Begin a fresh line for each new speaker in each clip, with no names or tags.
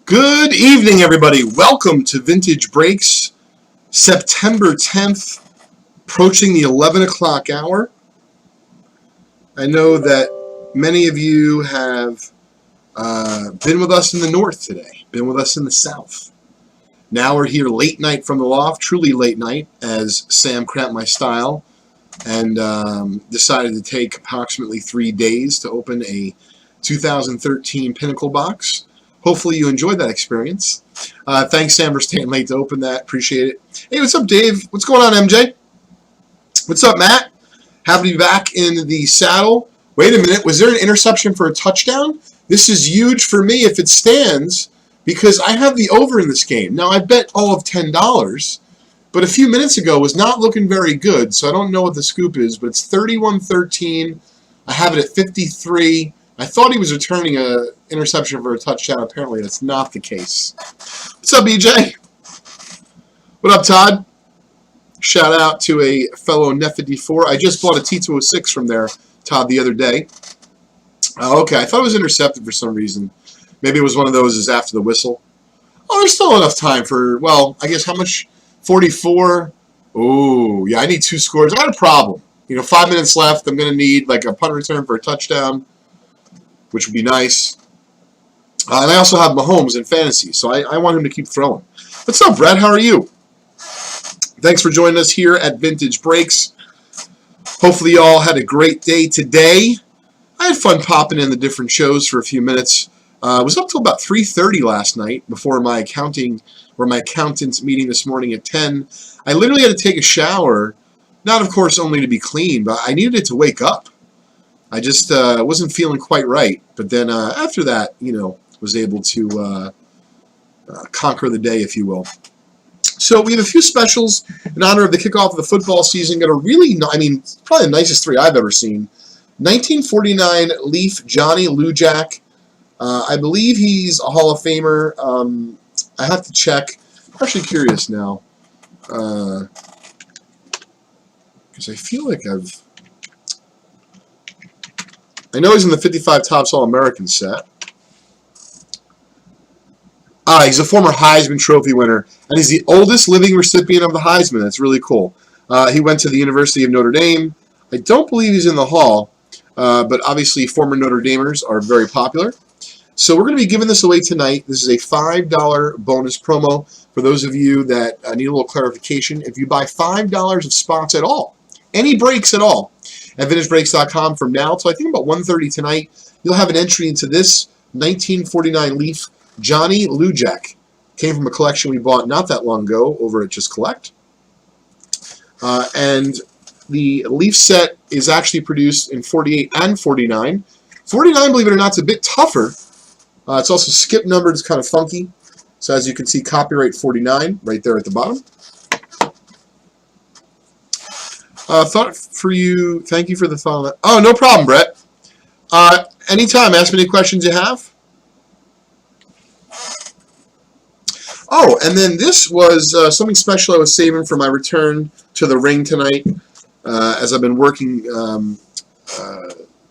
Good evening, everybody. Welcome to Vintage Breaks, September 10th, approaching the 11 o'clock hour. I know that many of you have been with us in the north today, been with us in the south. Now we're here late night from the loft, truly late night, as Sam cramped my style and decided to take approximately 3 days to open a 2013 Pinnacle box. Hopefully you enjoyed that experience. Thanks, Sam, for staying late to open that. Appreciate it. Hey, what's up, Dave? What's going on, MJ? What's up, Matt? Happy to be back in the saddle. Wait a minute. Was there an interception for a touchdown? This is huge for me if it stands because I have the over in this game. Now, I bet all of $10, but a few minutes ago was not looking very good, so I don't know what the scoop is, but it's 31-13. I have it at 53. I thought he was returning an interception for a touchdown. Apparently, that's not the case. What's up, BJ? What up, Todd? Shout out to a fellow Nefa-D4. I just bought a T206 from there, Todd, the other day. Okay, I thought it was intercepted for some reason. Maybe it was one of those is after the whistle. Oh, there's still enough time for, well, I guess how much? 44. Oh, yeah, I need 2 scores. I got a problem. 5 minutes left. I'm going to need like a punt return for a touchdown, which would be nice. And I also have Mahomes in fantasy, so I want him to keep throwing. What's up, Brett? How are you? Thanks for joining us here at Vintage Breaks. Hopefully you all had a great day today. I had fun popping in the different shows for a few minutes. I was up till about 3:30 last night before my accountant's meeting this morning at 10. I literally had to take a shower, not of course only to be clean, but I needed it to wake up. I just wasn't feeling quite right. But then after that, was able to conquer the day, if you will. So we have a few specials in honor of the kickoff of the football season. Got a really, probably the nicest 3 I've ever seen. 1949 Leaf Johnny Lujack. I believe he's a Hall of Famer. I have to check. I'm actually curious now. Because I feel like I know he's in the 55 Topps All-American set. He's a former Heisman Trophy winner, and he's the oldest living recipient of the Heisman. That's really cool. He went to the University of Notre Dame. I don't believe he's in the Hall, but obviously former Notre Damers are very popular. So we're going to be giving this away tonight. This is a $5 bonus promo for those of you that need a little clarification. If you buy $5 of spots at all, any breaks at all, at VintageBreaks.com from now till I think about 1:30 tonight, you'll have an entry into this 1949 Leaf Johnny Lujack. Came from a collection we bought not that long ago over at Just Collect. And the Leaf set is actually produced in 48 and 49. 49, believe it or not, is a bit tougher. It's also skip numbered. It's kind of funky. So as you can see, copyright 49 right there at the bottom. Thought for you. Thank you for the follow. Oh, no problem, Brett. Anytime. Ask me any questions you have. Oh, and then this was something special I was saving for my return to the ring tonight, as I've been working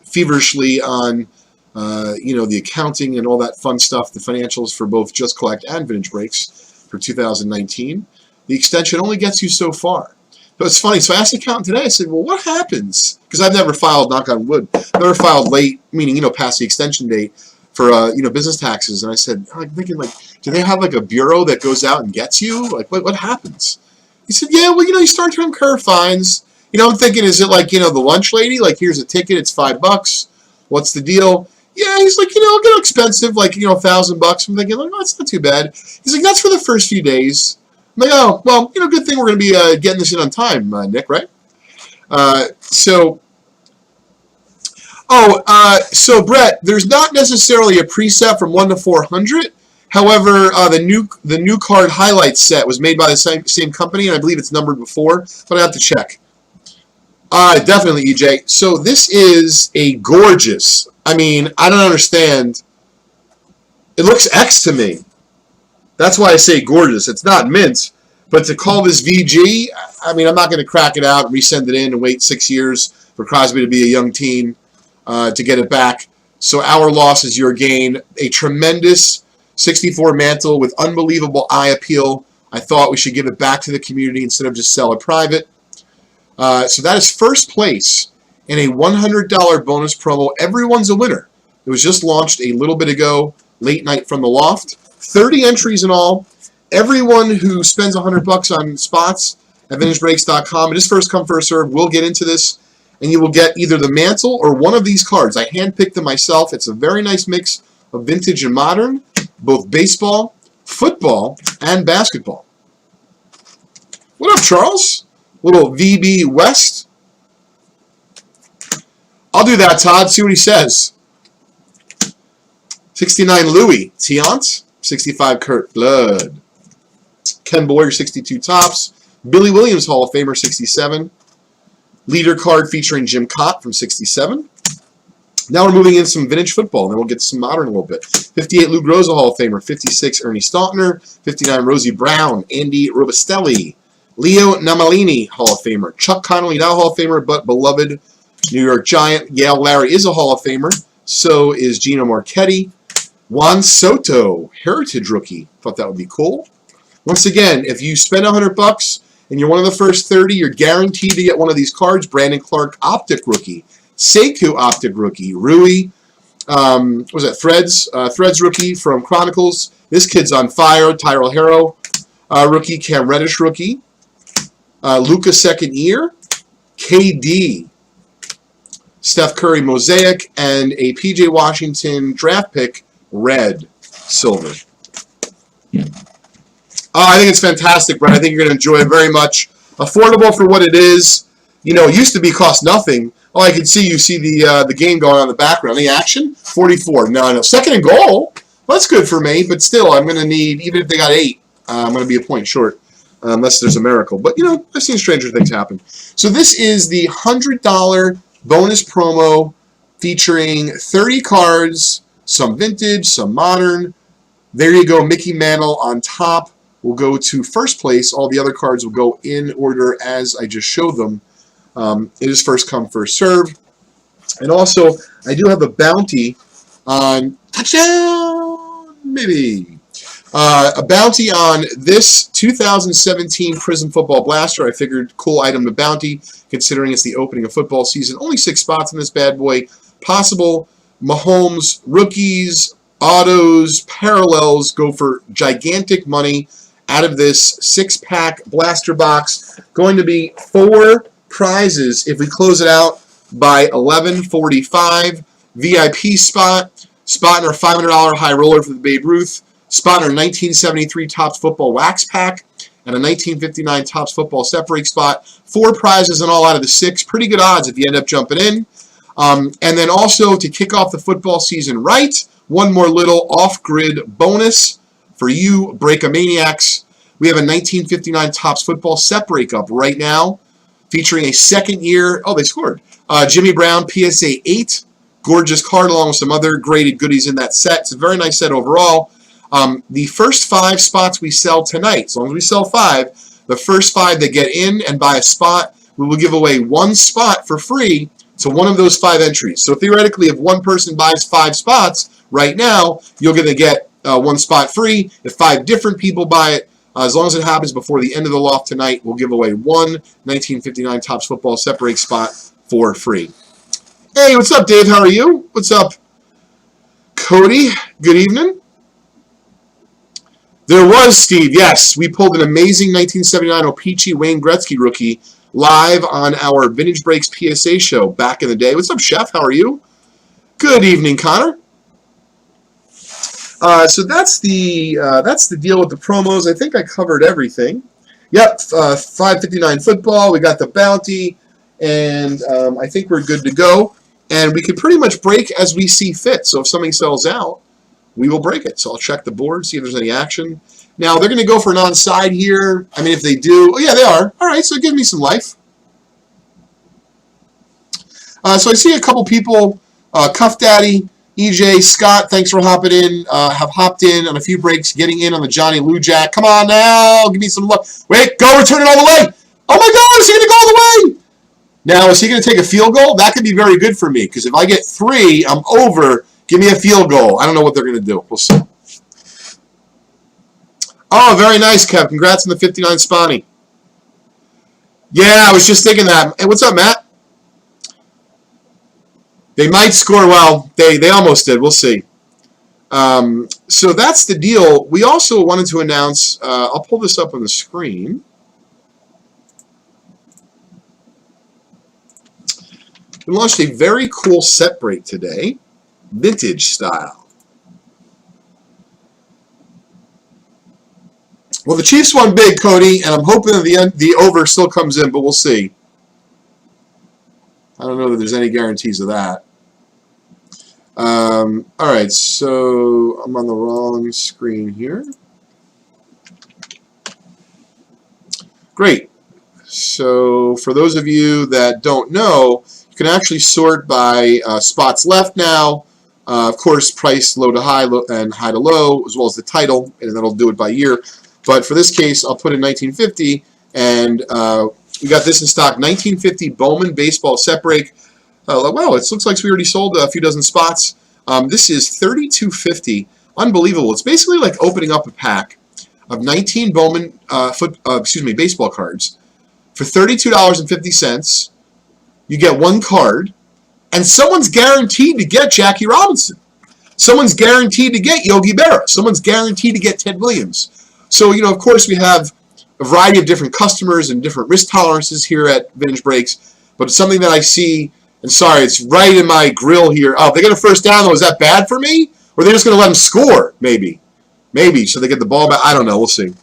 feverishly on, the accounting and all that fun stuff, the financials for both Just Collect and Vintage Breaks for 2019. The extension only gets you so far. But it's funny. So I asked the accountant today. I said, "Well, what happens?" Because I've never filed, knock on wood, never filed late, meaning past the extension date for business taxes. And I said, I'm thinking do they have a bureau that goes out and gets you? What happens? He said, yeah, well, you start to incur fines. I'm thinking, is it the lunch lady? Here's a ticket, it's $5. What's the deal? Yeah, he's like, it'll get expensive, $1,000. I'm thinking, no, it's not too bad. He's like, that's for the first few days. I'm like, oh, well, good thing we're going to be getting this in on time, Nick, right? So Brett, there's not necessarily a preset from 1 to 400. However, the new card highlight set was made by the same company, and I believe it's numbered before, but I have to check. Definitely, EJ. So this is a gorgeous. I don't understand. It looks X to me. That's why I say gorgeous. It's not mint, but to call this VG, I'm not going to crack it out, resend it in, and wait 6 years for Crosby to be a young teen to get it back. So our loss is your gain. A tremendous 64 mantle with unbelievable eye appeal. I thought we should give it back to the community instead of just sell it private. So that is first place in a $100 bonus promo. Everyone's a winner. It was just launched a little bit ago, late night from the loft. 30 entries in all. Everyone who spends $100 on spots at VintageBreaks.com, it is first come, first serve. We'll get into this, and you will get either the mantle or one of these cards. I handpicked them myself. It's a very nice mix of vintage and modern, both baseball, football, and basketball. What up, Charles? Little VB West. I'll do that, Todd. See what he says. 69 Louis Tiant. 65 Kurt Blood. Ken Boyer 62 Tops. Billy Williams Hall of Famer 67. Leader card featuring Jim Cott from 67. Now we're moving in some vintage football, and then we'll get to some modern a little bit. 58 Lou Groza Hall of Famer. 56 Ernie Stautner. 59 Rosie Brown. Andy Robustelli. Leo Namalini Hall of Famer. Chuck Connolly, now Hall of Famer, but beloved New York Giant. Yale Larry is a Hall of Famer. So is Gino Marchetti. Juan Soto, Heritage Rookie. Thought that would be cool. Once again, if you spend $100 and you're one of the first 30, you're guaranteed to get one of these cards. Brandon Clark, Optic Rookie. Sekou, Optic Rookie. Rui, what was that? Threads Rookie from Chronicles. This kid's on fire. Tyrell Harrow, Rookie. Cam Reddish, Rookie. Luka, second year. KD. Steph Curry, Mosaic. And a PJ Washington draft pick, red, silver. I think it's fantastic, Brett. I think you're going to enjoy it very much. Affordable for what it is. You know, it used to be cost nothing. Oh, I can see you see the game going on in the background. The action? 44. No. Second and goal. Well, that's good for me, but still, I'm going to need, even if they got 8, I'm going to be a point short. Unless there's a miracle. But, you know, I've seen stranger things happen. So this is the $100 bonus promo featuring 30 cards, some vintage, some modern. There you go, Mickey Mantle on top will go to first place. All the other cards will go in order as I just showed them. It is first come, first serve. And also, I do have a bounty on touchdown, maybe. A bounty on this 2017 Prism Football Blaster. I figured cool item to bounty, considering it's the opening of football season. Only 6 spots in this bad boy. Possible Mahomes rookies, autos, parallels go for gigantic money out of this 6-pack blaster box. Going to be 4 prizes if we close it out by 11:45. VIP spot in our $500 high roller for the Babe Ruth, spot in our 1973 Topps Football Wax Pack, and a 1959 Topps Football Separate spot. 4 prizes in all out of the 6. Pretty good odds if you end up jumping in. And then also to kick off the football season right, one more little off-grid bonus for you Breakamaniacs. We have a 1959 Topps Football Set Breakup right now, featuring a second year. Oh, they scored. Jimmy Brown PSA 8. Gorgeous card along with some other graded goodies in that set. It's a very nice set overall. The first 5 spots we sell tonight, as long as we sell 5, the first 5 that get in and buy a spot, we will give away 1 spot for free to one of those 5 entries. So theoretically, if one person buys 5 spots right now, you're going to get 1 spot free. If 5 different people buy it, as long as it happens before the end of the loft tonight, we'll give away 1 1959 Topps Football Separate spot for free. Hey, what's up, Dave? How are you? What's up, Cody? Good evening. There was, Steve, yes. We pulled an amazing 1979 O-Pee-Chee Wayne Gretzky rookie live on our Vintage Breaks PSA show back in the day. What's up, Chef? How are you? Good evening, Connor. So that's the deal with the promos. I think I covered everything. Yep, 559 football. We got the bounty, and I think we're good to go. And we can pretty much break as we see fit. So if something sells out, we will break it. So I'll check the board, see if there's any action. Now, they're going to go for an onside here. I mean, if they do, oh, yeah, they are. All right, so give me some life. So I see a couple people, Cuff Daddy, EJ, Scott, thanks for hopping in, have hopped in on a few breaks, getting in on the Johnny Lou Jack. Come on now, give me some luck. Wait, go, return it all the way. Oh, my God, is he going to go all the way? Now, is he going to take a field goal? That could be very good for me, because if I get 3, I'm over. Give me a field goal. I don't know what they're going to do. We'll see. Oh, very nice, Kev. Congrats on the 59 Spani. Yeah, I was just thinking that. Hey, what's up, Matt? They might score. Well, they almost did. We'll see. So that's the deal. We also wanted to announce, I'll pull this up on the screen. We launched a very cool set break today, vintage style. Well, the Chiefs won big, Cody, and I'm hoping that the over still comes in, but we'll see. I don't know that there's any guarantees of that. All right, so I'm on the wrong screen here. Great. So for those of you that don't know, you can actually sort by spots left now. Of course, price low to high and high to low, as well as the title, and that'll do it by year. But for this case, I'll put in 1950, and we got this in stock, 1950 Bowman baseball set break. Wow, it looks like we already sold a few dozen spots. This is $32.50. Unbelievable. It's basically like opening up a pack of 19 Bowman baseball cards for $32.50. You get one card, and someone's guaranteed to get Jackie Robinson. Someone's guaranteed to get Yogi Berra. Someone's guaranteed to get Ted Williams. So, of course, we have a variety of different customers and different risk tolerances here at Vintage Breaks, but it's something that I see. And sorry, it's right in my grill here. Oh, if they get a first down, though, is that bad for me? Or are they just going to let them score? Maybe. Maybe, so they get the ball back. I don't know. We'll see.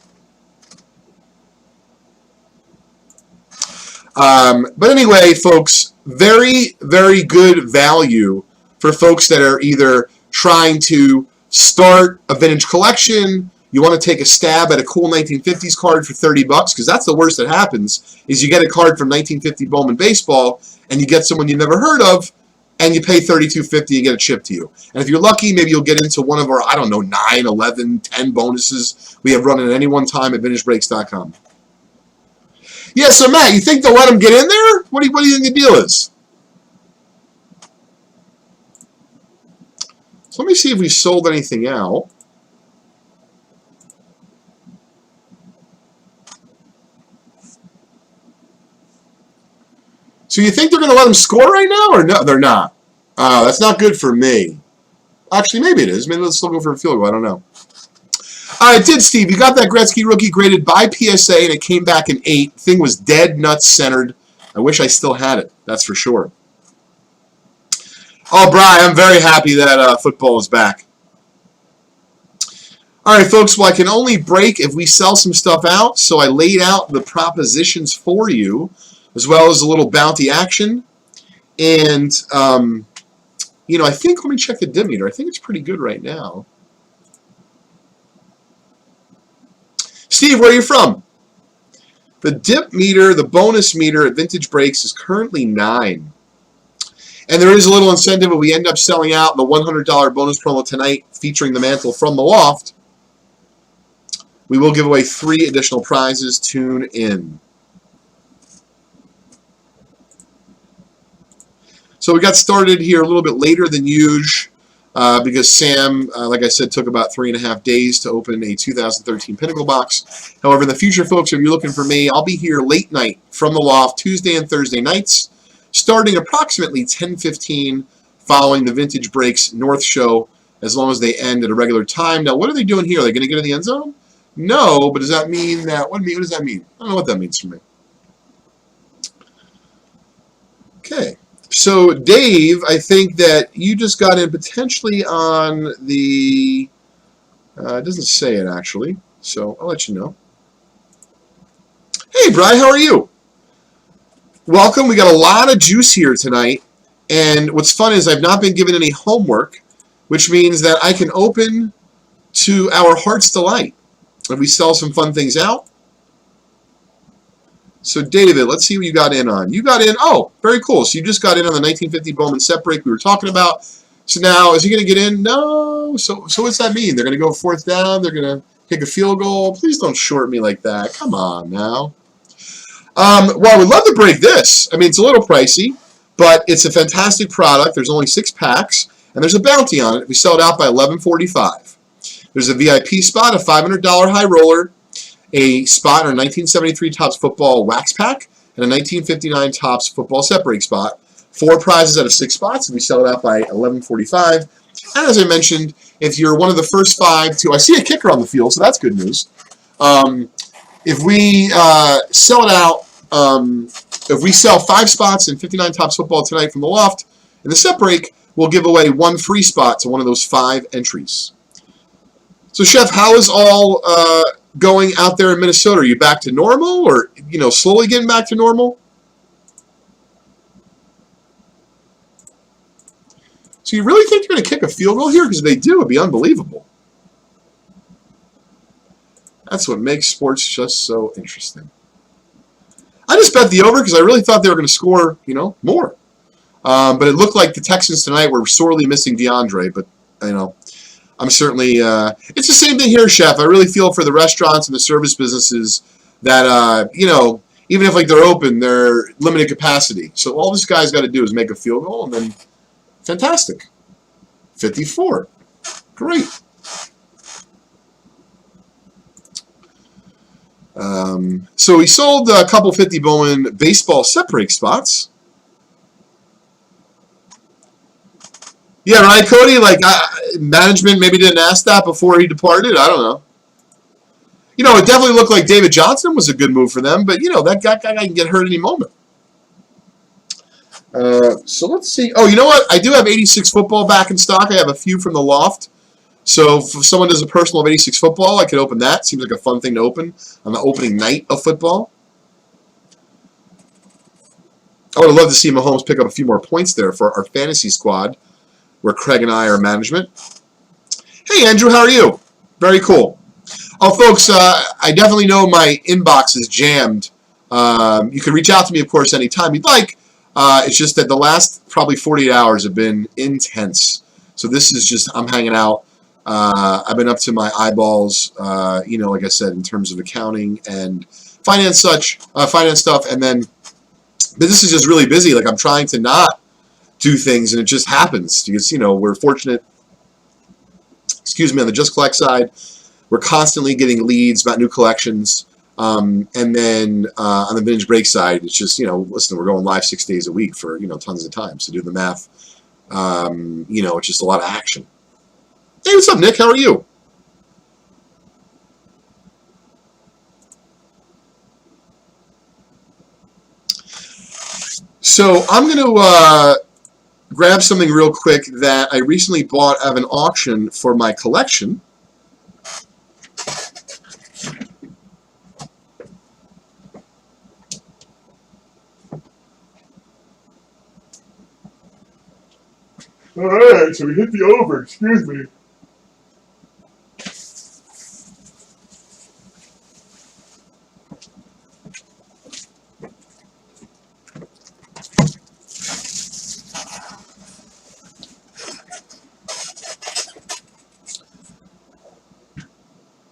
But anyway, folks, very, very good value for folks that are either trying to start a vintage collection. You want to take a stab at a cool 1950s card for $30, because that's the worst that happens, is you get a card from 1950 Bowman Baseball, and you get someone you've never heard of, and you pay $32.50 and get it shipped to you. And if you're lucky, maybe you'll get into one of our, 9, 11, 10 bonuses we have running at any one time at VintageBreaks.com. Yeah, so Matt, you think they'll let them get in there? What do you think the deal is? So let me see if we sold anything out. So you think they're going to let them score right now, or no? They're not. That's not good for me. Actually, maybe it is. Maybe let's still go for a field goal. I don't know. It did, Steve. You got that Gretzky rookie graded by PSA, and it came back in 8. Thing was dead nuts centered. I wish I still had it. That's for sure. Oh, Brian, I'm very happy that football is back. All right, folks. Well, I can only break if we sell some stuff out, so I laid out the propositions for you, as well as a little bounty action. And, I think, let me check the dip meter. I think it's pretty good right now. Steve, where are you from? The dip meter, the bonus meter at Vintage Breaks is currently 9. And there is a little incentive if we end up selling out the $100 bonus promo tonight featuring the mantle from the loft. We will give away 3 additional prizes. Tune in. So we got started here a little bit later than usual because Sam, like I said, took about 3.5 days to open a 2013 Pinnacle box. However, in the future, folks, if you're looking for me, I'll be here late night from the loft Tuesday and Thursday nights, starting approximately 10:15 following the Vintage Breaks North show, as long as they end at a regular time. Now, what are they doing here? Are they going to get in the end zone? No, but does that mean that, what does that mean? I don't know what that means for me. Okay. So, Dave, I think that you just got in potentially on the, it doesn't say it actually, so I'll let you know. Hey, Bri, how are you? Welcome. We got a lot of juice here tonight, and what's fun is I've not been given any homework, which means that I can open to our heart's delight. If we sell some fun things out. So, David, let's see what you got in on. You got in, oh, very cool. So you just got in on the 1950 Bowman set break we were talking about. So now, is he going to get in? No. So what's that mean? They're going to go 4th down? They're going to kick a field goal? Please don't short me like that. Come on now. Well, I would love to break this. I mean, it's a little pricey, but it's a fantastic product. There's only 6 packs, and there's a bounty on it. We sell it out by $11.45. There's a VIP spot, a $500 high roller, a spot in a 1973 Topps football wax pack, and a 1959 Topps football set break spot. 4 prizes out of 6 spots, and we sell it out by 11:45. And as I mentioned, if you're one of the first 5 to, I see a kicker on the field, so that's good news. If we sell it out, if we sell 5 spots in 59 Topps football tonight from the loft, in the set break, we'll give away 1 free spot to one of those 5 entries. So, Chef, how is all going out there in Minnesota? Are you back to normal, or slowly getting back to normal? So you really think they're going to kick a field goal here? Because if they do, it'd be unbelievable. That's what makes sports just so interesting. I just bet the over because I really thought they were going to score, more. But it looked like the Texans tonight were sorely missing DeAndre. But I'm certainly. It's the same thing here, Chef. I really feel for the restaurants and the service businesses that even if they're open, they're limited capacity. So all this guy's got to do is make a field goal, and then fantastic. 54. Great. So we sold a couple 50 Bowman baseball set break spots. Yeah, right, Cody? Management maybe didn't ask that before he departed. I don't know. It definitely looked like David Johnson was a good move for them, but, that guy can get hurt any moment. So let's see. Oh, you know what? I do have 86 football back in stock. I have a few from the loft. So if someone does a personal of 86 football, I could open that. Seems like a fun thing to open on the opening night of football. I would love to see Mahomes pick up a few more points there for our fantasy squad, where Craig and I are management. Hey, Andrew, how are you? Very cool. Oh, folks, I definitely know my inbox is jammed. You can reach out to me, of course, anytime you'd like. It's just that the last probably 48 hours have been intense. So this is just, I'm hanging out. I've been up to my eyeballs, like I said, in terms of accounting and finance stuff. And then business is just really busy. I'm trying to not do things, and it just happens. Because, we're fortunate, on the Just Collect side, we're constantly getting leads about new collections. And then on the Vintage Break side, it's just, listen, we're going live 6 days a week for, tons of time. So do the math. It's just a lot of action. Hey, what's up, Nick? How are you? So I'm going to grab something real quick that I recently bought out of an auction for my collection. All right, so we hit the over. Excuse me.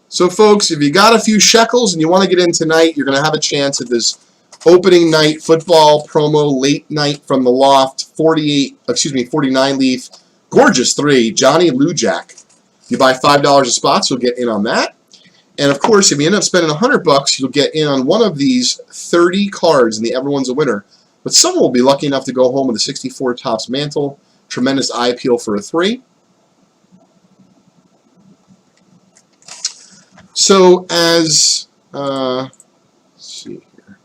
So, folks, if you got a few shekels and you want to get in tonight, you're going to have a chance at this opening night football promo late night from the loft 49 leaf gorgeous 3 Johnny Lujack. You buy $5 a spot, so you'll get in on that. And of course, if you end up spending $100, you'll get in on one of these 30 cards, and everyone's a winner. But someone will be lucky enough to go home with a 64 Topps mantle. Tremendous eye appeal for a 3. So as let's see here.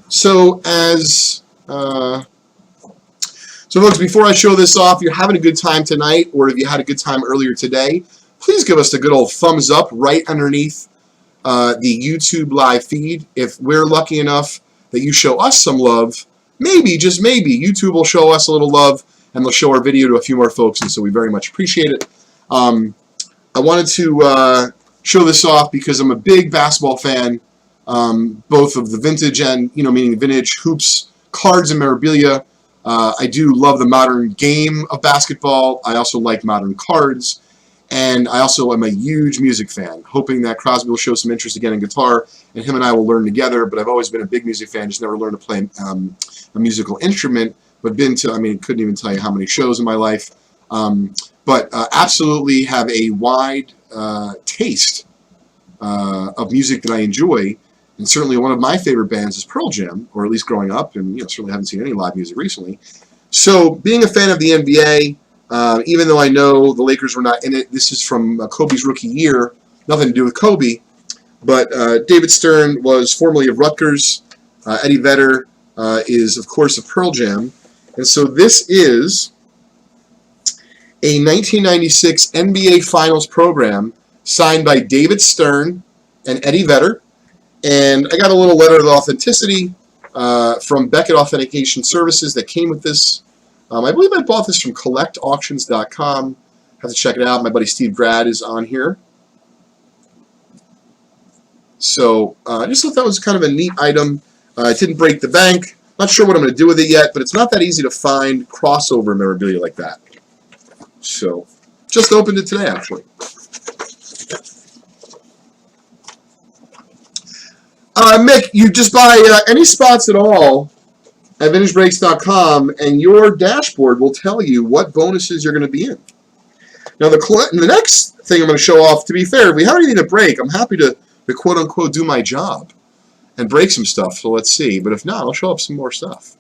So folks, before I show this off, if you're having a good time tonight, or if you had a good time earlier today, please give us a good old thumbs up right underneath the YouTube live feed. If we're lucky enough that you show us some love, maybe, just maybe, YouTube will show us a little love, and they'll show our video to a few more folks, and so we very much appreciate it. I wanted to show this off because I'm a big basketball fan, both of the vintage and, meaning vintage hoops, cards, and memorabilia. I do love the modern game of basketball. I also like modern cards, and I also am a huge music fan, hoping that Crosby will show some interest again in guitar, and him and I will learn together, but I've always been a big music fan, just never learned to play a musical instrument. but been to, I mean, couldn't even tell you how many shows in my life. But absolutely have a wide taste of music that I enjoy. And certainly one of my favorite bands is Pearl Jam, or at least growing up, and certainly haven't seen any live music recently. So being a fan of the NBA, even though I know the Lakers were not in it, this is from Kobe's rookie year, nothing to do with Kobe, but David Stern was formerly of Rutgers. Eddie Vedder is, of course, of Pearl Jam. And so this is a 1996 NBA Finals program signed by David Stern and Eddie Vedder. And I got a little letter of authenticity from Beckett Authentication Services that came with this. I believe I bought this from collectauctions.com. Have to check it out. My buddy Steve Grad is on here. So I just thought that was kind of a neat item. It didn't break the bank. Not sure what I'm going to do with it yet, but it's not that easy to find crossover memorabilia like that. So just opened it today, actually. Mick, you just buy any spots at all at vintagebreaks.com, and your dashboard will tell you what bonuses you're going to be in. Now, the next thing I'm going to show off, to be fair, if we have anything to break, I'm happy to quote-unquote do my job and break some stuff, so let's see. But if not, I'll show up some more stuff.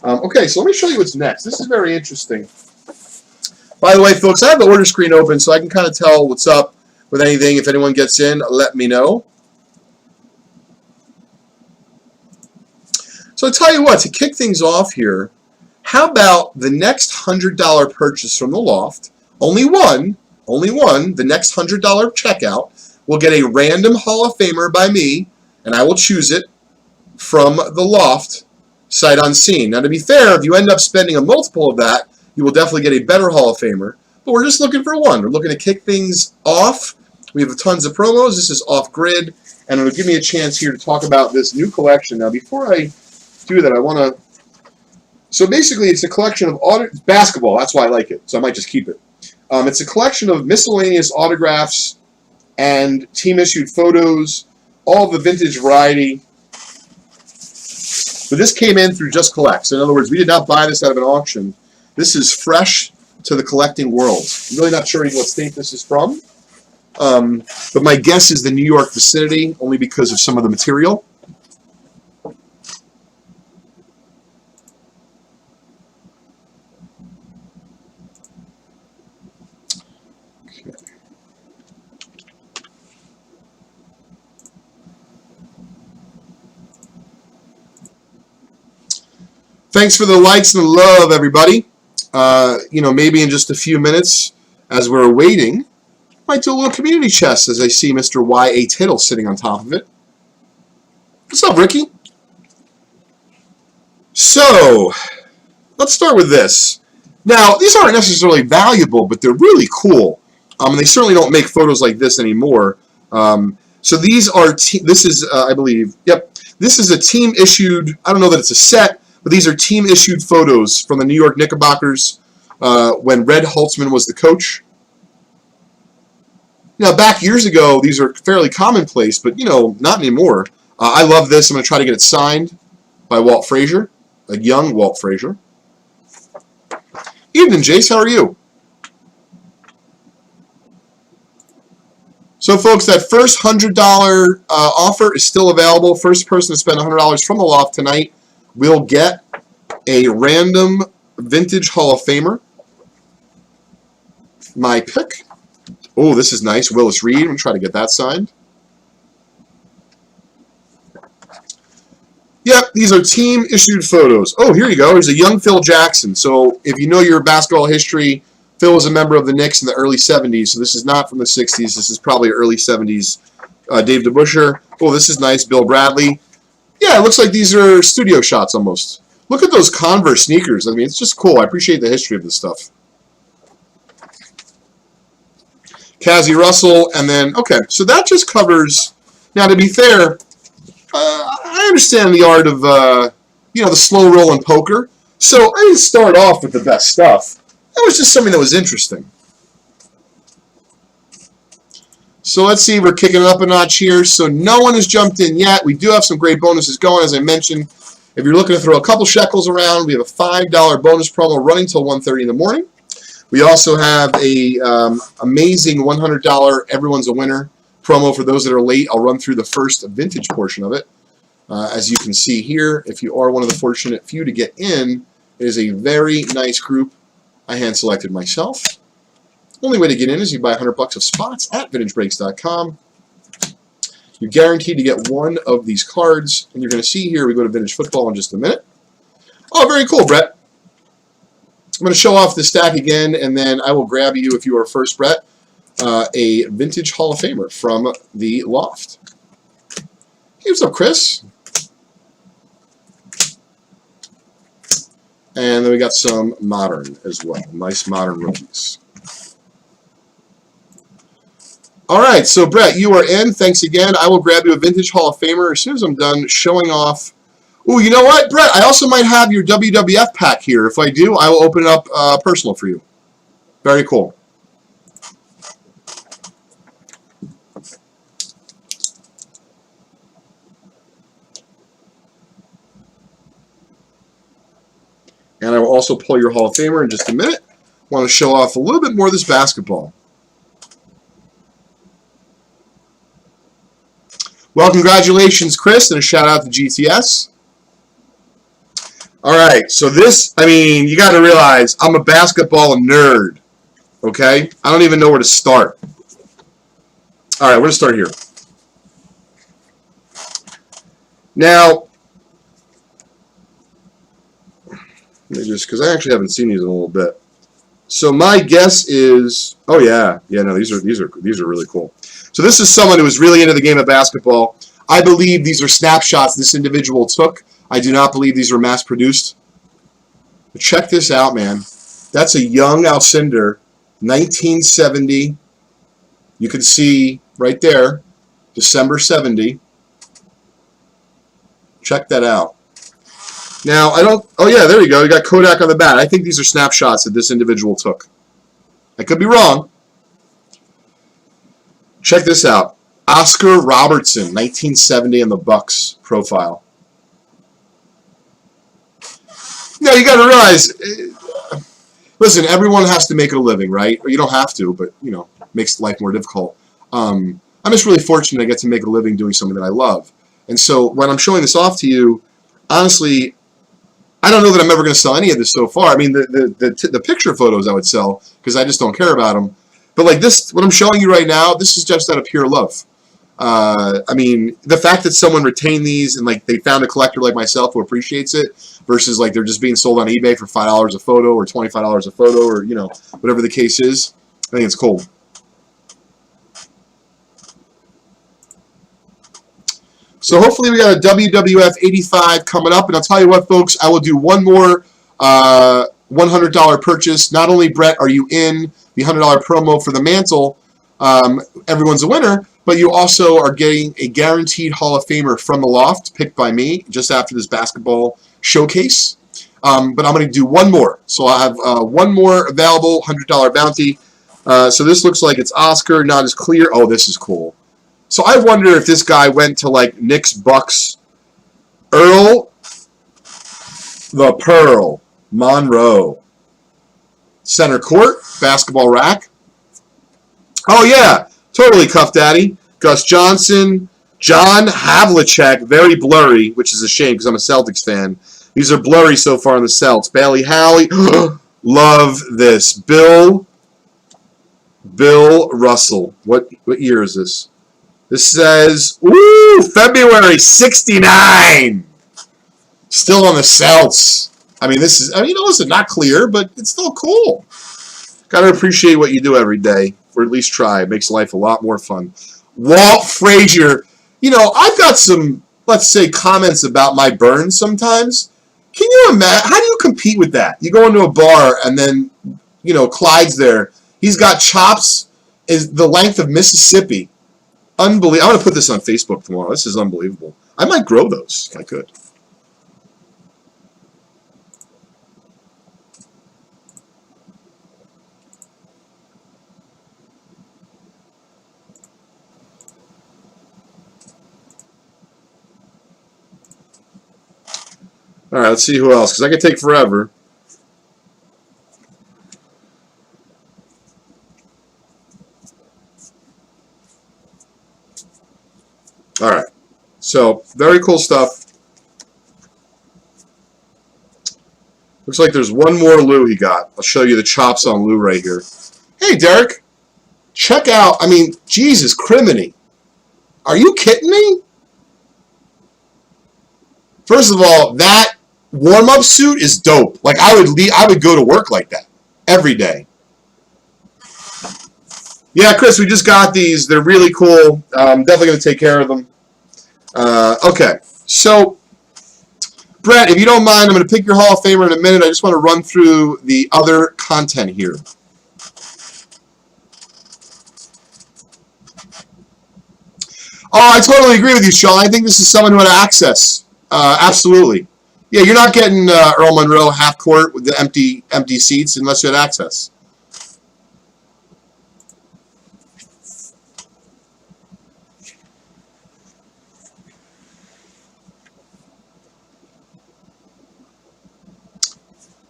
Okay, so let me show you what's next. This is very interesting. By the way, folks, I have the order screen open so I can kind of tell what's up with anything. If anyone gets in, let me know. So I'll tell you what, to kick things off here, how about the next $100 purchase from the loft? Only one, the next $100 checkout will get a random Hall of Famer by me, and I will choose it from the loft sight unseen. Now, to be fair, if you end up spending a multiple of that, you will definitely get a better Hall of Famer, but we're just looking for one. We're looking to kick things off. We have tons of promos. This is off-grid, and it'll give me a chance here to talk about this new collection. Now, before I do that, I want to... So basically, it's a collection of basketball. That's why I like it, so I might just keep it. It's a collection of miscellaneous autographs and team-issued photos, all of the vintage variety. But this came in through Just Collect. So in other words, we did not buy this out of an auction. This is fresh to the collecting world. I'm really not sure even what state this is from. But my guess is the New York vicinity, only because of some of the material. Okay. Thanks for the likes and the love, everybody. Maybe in just a few minutes, as we're waiting, might do a little community chest as I see Mr. Y.A. Tittle sitting on top of it. What's up, Ricky? So, let's start with this. Now, these aren't necessarily valuable, but they're really cool. They certainly don't make photos like this anymore. So these are, this is, I believe, yep, this is a team-issued, I don't know that it's a set, but these are team-issued photos from the New York Knickerbockers when Red Holtzman was the coach. Now, back years ago, these are fairly commonplace, but, not anymore. I love this. I'm going to try to get it signed by Walt Frazier, a young Walt Frazier. Evening, Jace. How are you? So, folks, that first $100 offer is still available. First person to spend $100 from the loft tonight will get a random vintage Hall of Famer. My pick. Oh, this is nice. Willis Reed. I'm going to try to get that signed. Yep, these are team-issued photos. Oh, here you go. There's a young Phil Jackson. So if you know your basketball history, Phil was a member of the Knicks in the early 70s. So this is not from the 60s. This is probably early 70s. Dave DeBusschere. Oh, this is nice. Bill Bradley. Yeah, it looks like these are studio shots almost. Look at those Converse sneakers. I mean, it's just cool. I appreciate the history of this stuff. Cassie Russell, and then, okay, so that just covers, now to be fair, I understand the art of, the slow roll in poker, so I didn't start off with the best stuff. That was just something that was interesting. So let's see, we're kicking it up a notch here. So no one has jumped in yet. We do have some great bonuses going, as I mentioned. If you're looking to throw a couple shekels around, we have a $5 bonus promo running till 1:30 in the morning. We also have a amazing $100 Everyone's a Winner promo for those that are late. I'll run through the first vintage portion of it. As you can see here, if you are one of the fortunate few to get in, it is a very nice group. I hand-selected myself. Only way to get in is you buy $100 of spots at vintagebreaks.com. You're guaranteed to get one of these cards, and you're going to see here, we go to Vintage Football in just a minute. Oh, very cool, Brett. I'm going to show off the stack again, and then I will grab you, if you are first, Brett, a Vintage Hall of Famer from the Loft. Hey, what's up, Chris? And then we got some Modern as well. Nice Modern rookies. All right, so Brett, you are in. Thanks again. I will grab you a Vintage Hall of Famer as soon as I'm done showing off. Oh, you know what, Brett? I also might have your WWF pack here. If I do, I will open it up personal for you. Very cool. And I will also pull your Hall of Famer in just a minute. I want to show off a little bit more of this basketball. Well, congratulations, Chris, and a shout out to GTS. All right, so this, I mean, you got to realize I'm a basketball nerd, okay? I don't even know where to start. All right, we're going to start here. Now, let me just, because I actually haven't seen these in a little bit. So my guess is, oh yeah, no, these are really cool. So this is someone who is really into the game of basketball. I believe these are snapshots this individual took. I do not believe these were mass-produced. But check this out, man. That's a young Alcindor, 1970. You can see right there, December 70. Check that out. Now, I don't, oh yeah, there you go. You got Kodak on the bat. I think these are snapshots that this individual took. I could be wrong. Check this out. Oscar Robertson, 1970 in the Bucks profile. Now, you got to realize, listen, everyone has to make it a living, right? Or you don't have to, but, you know, makes life more difficult. I'm just really fortunate I get to make a living doing something that I love. And so when I'm showing this off to you, honestly, I don't know that I'm ever going to sell any of this so far. I mean, the picture photos I would sell because I just don't care about them. But like this, what I'm showing you right now, this is just out of pure love. I mean, the fact that someone retained these and like they found a collector like myself who appreciates it versus like they're just being sold on eBay for $5 a photo or $25 a photo or, you know, whatever the case is, I think it's cool. So hopefully we got a WWF 85 coming up. And I'll tell you what, folks, I will do one more $100 purchase. Not only, Brett, are you in the $100 promo for the mantle, everyone's a winner, but you also are getting a guaranteed Hall of Famer from the Loft, picked by me, just after this basketball showcase. But I'm going to do one more. So I'll have one more available $100 bounty. So this looks like it's Oscar, not as clear. Oh, this is cool. So I wonder if this guy went to like Knicks, Bucks, Earl the Pearl Monroe, center court, basketball rack. Oh yeah, totally Cuff Daddy. Gus Johnson, John Havlicek, very blurry, which is a shame because I'm a Celtics fan. These are blurry so far in the Celts. Bailey Howley, love this. Bill Russell. What year is this? This says, ooh, February 69. Still on the Celts. I mean, this is, I mean, you know, listen, not clear, but it's still cool. Got to appreciate what you do every day, or at least try. It makes life a lot more fun. Walt Frazier. You know, I've got some, let's say, comments about my burns sometimes. Can you imagine? How do you compete with that? You go into a bar and then, you know, Clyde's there. He's got chops is the length of Mississippi. Unbelievable. I'm going to put this on Facebook tomorrow. This is unbelievable. I might grow those if I could. All right, let's see who else, because I could take forever. All right, so very cool stuff. Looks like there's one more Lou he got. I'll show you the chops on Lou right here. Hey, Derek, check out, I mean, Jesus criminy. Are you kidding me? First of all, that warm-up suit is dope. Like, I would go to work like that every day. Yeah, Chris, we just got these. They're really cool. Definitely going to take care of them. Okay, so, Brett, if you don't mind, I'm going to pick your Hall of Famer in a minute. I just want to run through the other content here. Oh, I totally agree with you, Sean. I think this is someone who had access. Absolutely. Yeah, you're not getting Earl Monroe half court with the empty seats unless you had access.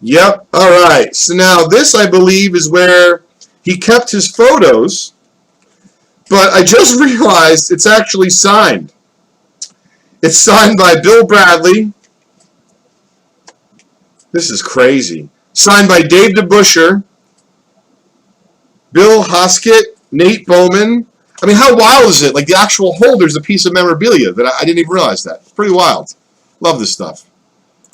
Yep. All right. So now this, I believe, is where he kept his photos, but I just realized it's actually signed. It's signed by Bill Bradley. This is crazy. Signed by Dave DeBuscher, Bill Hoskett, Nate Bowman. I mean, how wild is it? Like, the actual holder's a piece of memorabilia that I didn't even realize that. It's pretty wild. Love this stuff.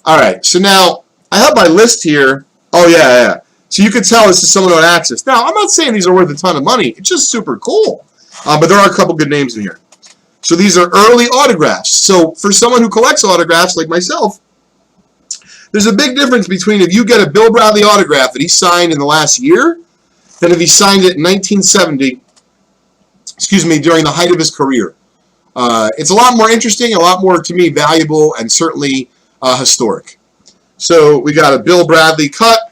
All right, so now I have my list here. Oh, yeah. So you can tell this is someone who had access. Now, I'm not saying these are worth a ton of money. It's just super cool. But there are a couple good names in here. So these are early autographs. So for someone who collects autographs like myself, there's a big difference between if you get a Bill Bradley autograph that he signed in the last year than if he signed it in 1970, during the height of his career. It's a lot more interesting, a lot more, to me, valuable, and certainly historic. So we got a Bill Bradley cut.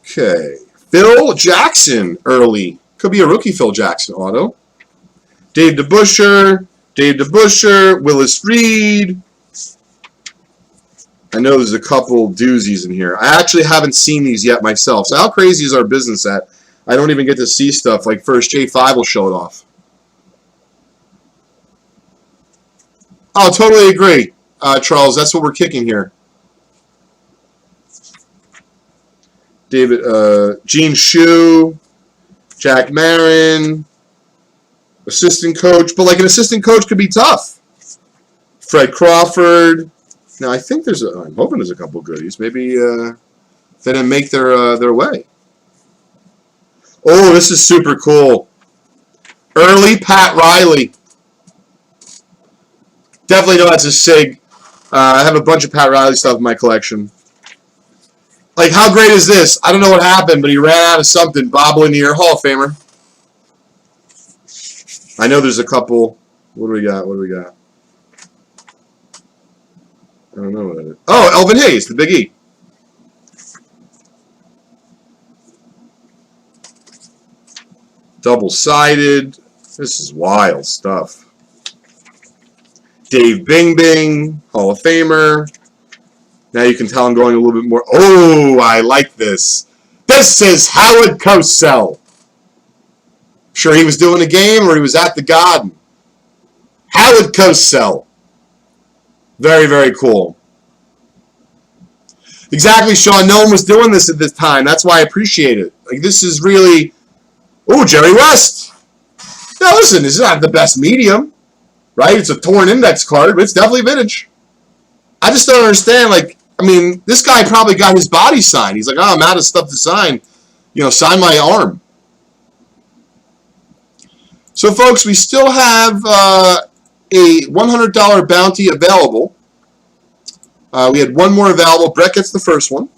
Okay. Phil Jackson early. Could be a rookie Phil Jackson auto. Dave DeBuscher, Willis Reed. I know there's a couple doozies in here. I actually haven't seen these yet myself. So how crazy is our business at? I don't even get to see stuff like first J5 will show it off. Oh, totally agree, Charles. That's what we're kicking here. David, Gene Shue, Jack Marin, assistant coach. But like an assistant coach could be tough. Fred Crawford. Now I think I'm hoping there's a couple goodies. Maybe they didn't make their way. Oh, this is super cool. Early Pat Riley. Definitely know that's a SIG. I have a bunch of Pat Riley stuff in my collection. Like, how great is this? I don't know what happened, but he ran out of something. Bob Lanier, Hall of Famer. I know there's a couple. What do we got? I don't know what it is. Oh, Elvin Hayes, the Big E. Double-sided. This is wild stuff. Dave Bing Bing, Hall of Famer. Now you can tell I'm going a little bit more. Oh, I like this. This is Howard Cosell. Sure he was doing a game or he was at the Garden. Howard Cosell. Very, very cool. Exactly, Sean. No one was doing this at this time. That's why I appreciate it. Like, this is really... Oh, Jerry West. Now, listen, this is not the best medium, right? It's a torn index card, but it's definitely vintage. I just don't understand, like, I mean, this guy probably got his body signed. He's like, oh, I'm out of stuff to sign. You know, sign my arm. So, folks, we still have a $100 bounty available. We had one more available. Brett gets the first one.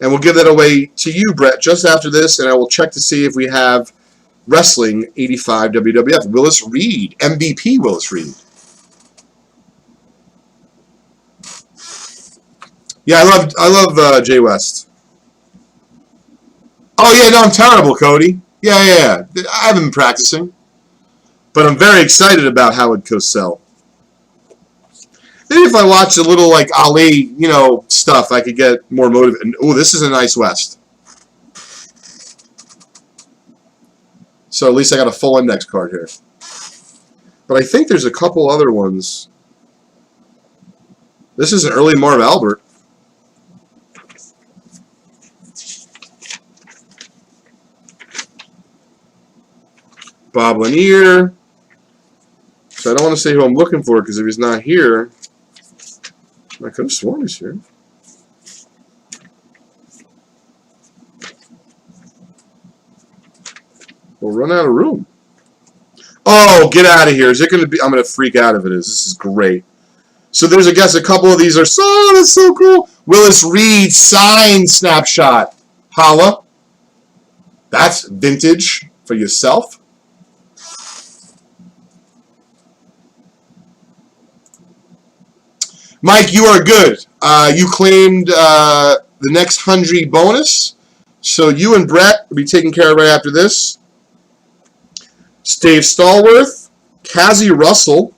And we'll give that away to you, Brett, just after this. And I will check to see if we have Wrestling 85 WWF. Willis Reed, MVP Willis Reed. Yeah, I love Jay West. Oh, yeah, no, I'm terrible, Cody. Yeah. I haven't been practicing, but I'm very excited about Howard Cosell. Maybe if I watch a little like Ali, stuff, I could get more motivated. Oh, this is a nice West. So at least I got a full index card here. But I think there's a couple other ones. This is an early Marv Albert. Bob Lanier. So I don't want to say who I'm looking for because if he's not here, I could have sworn he's here. We'll run out of room. Oh, get out of here. Is it going to be? I'm going to freak out if it is. This is great. So there's, I guess, a couple of these are that's so cool. Willis Reed signed snapshot. Holla. That's vintage for yourself. Mike, you are good. You claimed the next 100 bonus. So you and Brett will be taken care of right after this. Dave Stallworth, Kazzy Russell.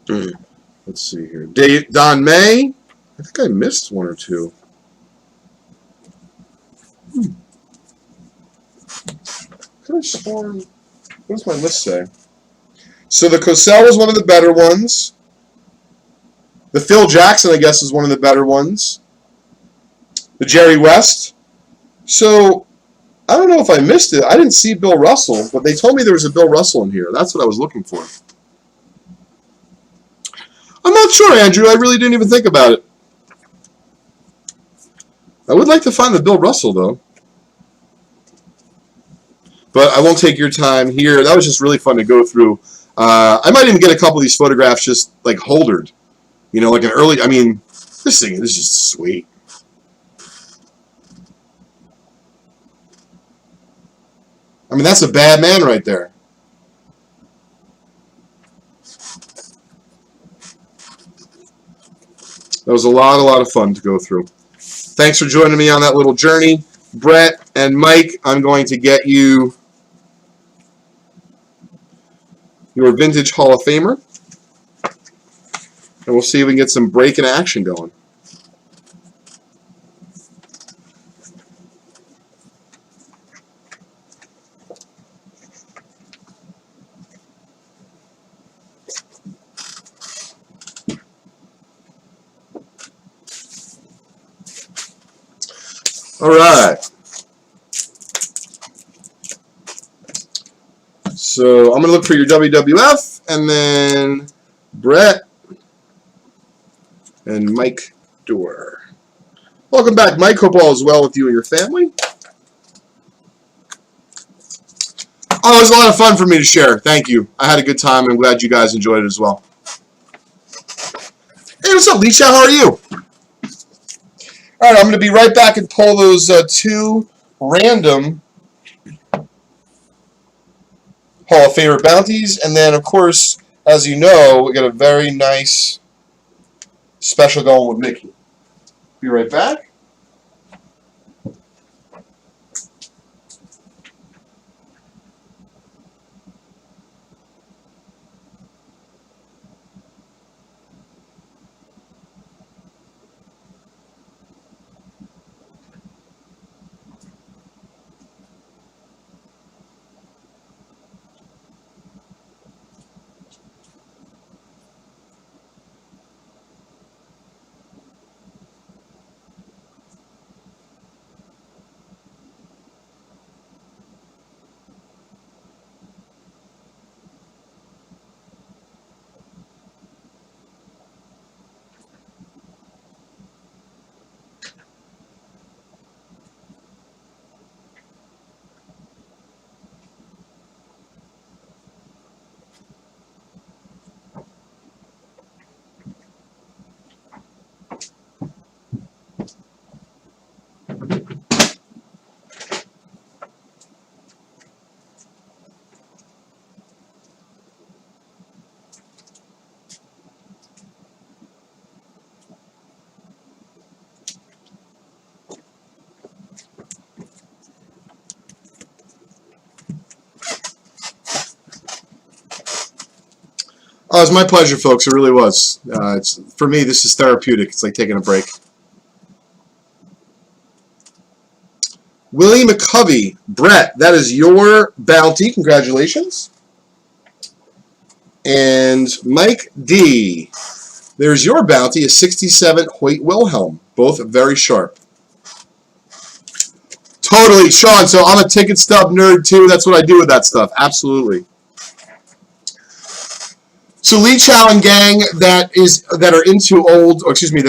Let's see here. Don May. I think I missed one or two. What does my list say? So the Cosell was one of the better ones. The Phil Jackson, I guess, is one of the better ones. The Jerry West. So I don't know if I missed it. I didn't see Bill Russell, but they told me there was a Bill Russell in here. That's what I was looking for. I'm not sure, Andrew. I really didn't even think about it. I would like to find the Bill Russell, though. But I won't take your time here. That was just really fun to go through. I might even get a couple of these photographs just, like, holdered. Like an early... I mean, this thing is just sweet. I mean, that's a bad man right there. That was a lot of fun to go through. Thanks for joining me on that little journey. Brett and Mike, I'm going to get you your Vintage Hall of Famer. And we'll see if we can get some breaking action going. All right. So I'm going to look for your WWF, and then Brett and Mike Dorr. Welcome back, Mike. Hope all is well with you and your family. Oh, it was a lot of fun for me to share. Thank you. I had a good time. I'm glad you guys enjoyed it as well. Hey, what's up, Leisha? How are you? All right, I'm going to be right back and pull those two random Hall of Famer bounties. And then, of course, as you know, we got a very nice special going with Mickey. Be right back. Oh, it's my pleasure, folks. It really was. For me, this is therapeutic. It's like taking a break. Willie McCovey. Brett, that is your bounty. Congratulations. And Mike D. There's your bounty, a 67 Hoyt Wilhelm. Both very sharp. Totally, Sean. So I'm a ticket stub nerd, too. That's what I do with that stuff. Absolutely. So Lee Chow and gang that are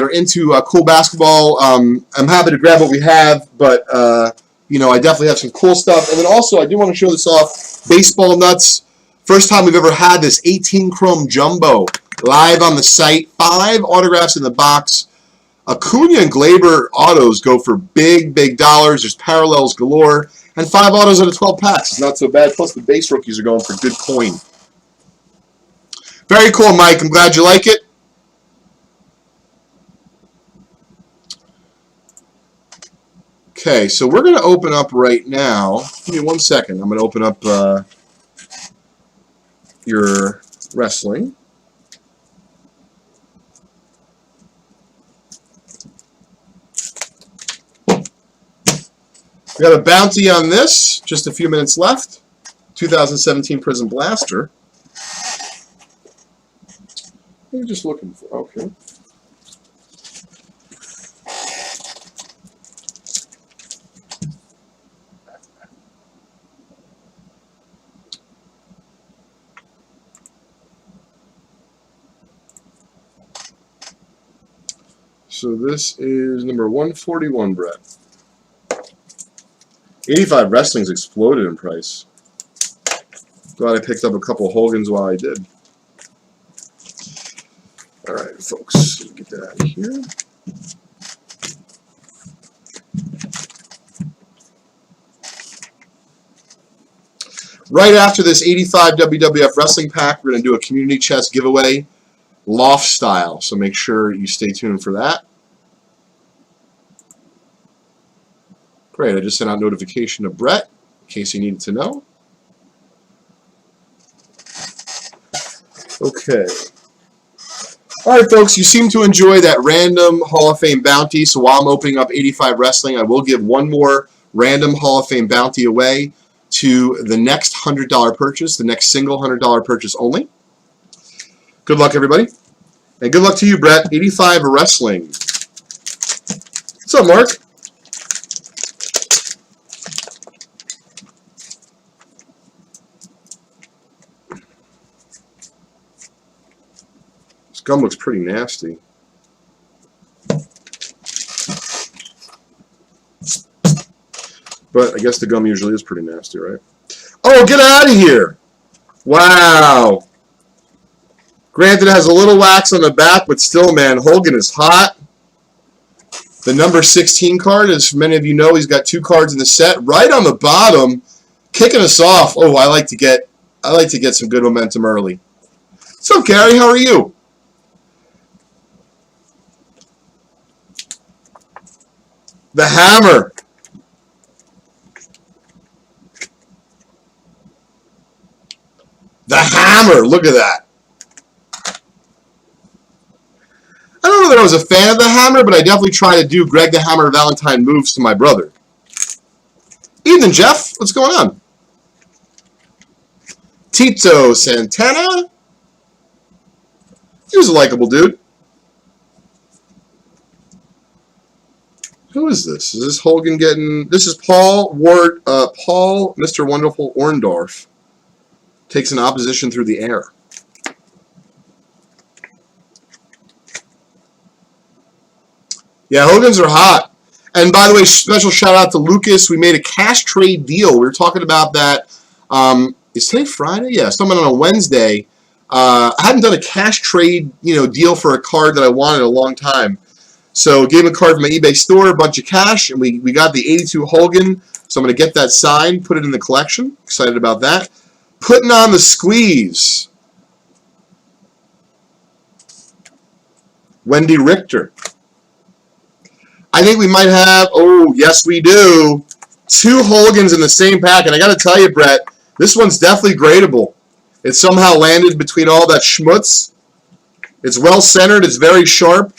into cool basketball. I'm happy to grab what we have, but I definitely have some cool stuff. And then also I do want to show this off. Baseball Nuts. First time we've ever had this 18 chrome jumbo live on the site. 5 autographs in the box. Acuna and Glaber autos go for big dollars. There's parallels galore, and 5 autos out of 12 packs. It's not so bad. Plus the base rookies are going for good coin. Very cool, Mike. I'm glad you like it. Okay, so we're going to open up right now. Give me 1 second. I'm going to open up your wrestling. We got a bounty on this. Just a few minutes left. 2017 Prism Blaster. What are you just looking for? Okay. So this is number 141, Brett. 85 Wrestling's exploded in price. Glad I picked up a couple of Hogans while I did. All right, folks, let me get that out of here. Right after this 85 WWF Wrestling Pack, we're going to do a community chest giveaway, loft style. So make sure you stay tuned for that. Great, I just sent out notification to Brett, in case you needed to know. Okay. All right, folks, you seem to enjoy that random Hall of Fame bounty, so while I'm opening up 85 Wrestling, I will give one more random Hall of Fame bounty away to the next $100 purchase, the next single $100 purchase only. Good luck, everybody. And good luck to you, Brett. 85 Wrestling. What's up, Mark? This gum looks pretty nasty. But I guess the gum usually is pretty nasty, right? Oh, get out of here! Wow. Granted, it has a little wax on the back, but still, man, Hogan is hot. The number 16 card, as many of you know, he's got 2 cards in the set. Right on the bottom, kicking us off. Oh, I like to get some good momentum early. So, Gary, how are you? The Hammer. The Hammer. Look at that. I don't know that I was a fan of the Hammer, but I definitely try to do Greg the Hammer Valentine moves to my brother. Evening, Jeff. What's going on? Tito Santana. He was a likable dude. Who is this? Is this Hogan getting... This is Paul Ward, Paul, Mr. Wonderful Orndorff. Takes an opposition through the air. Yeah, Hogans are hot. And by the way, special shout out to Lucas. We made a cash trade deal. We were talking about that. Is today Friday? Yeah, someone on a Wednesday. I hadn't done a cash trade, deal for a card that I wanted in a long time. So gave him a card from my eBay store, a bunch of cash, and we got the 82 Hogan. So I'm going to get that signed, put it in the collection. Excited about that. Putting on the squeeze. Wendy Richter. I think we might have, oh, yes we do, 2 Hogans in the same pack. And I got to tell you, Brett, this one's definitely gradable. It somehow landed between all that schmutz. It's well centered. It's very sharp.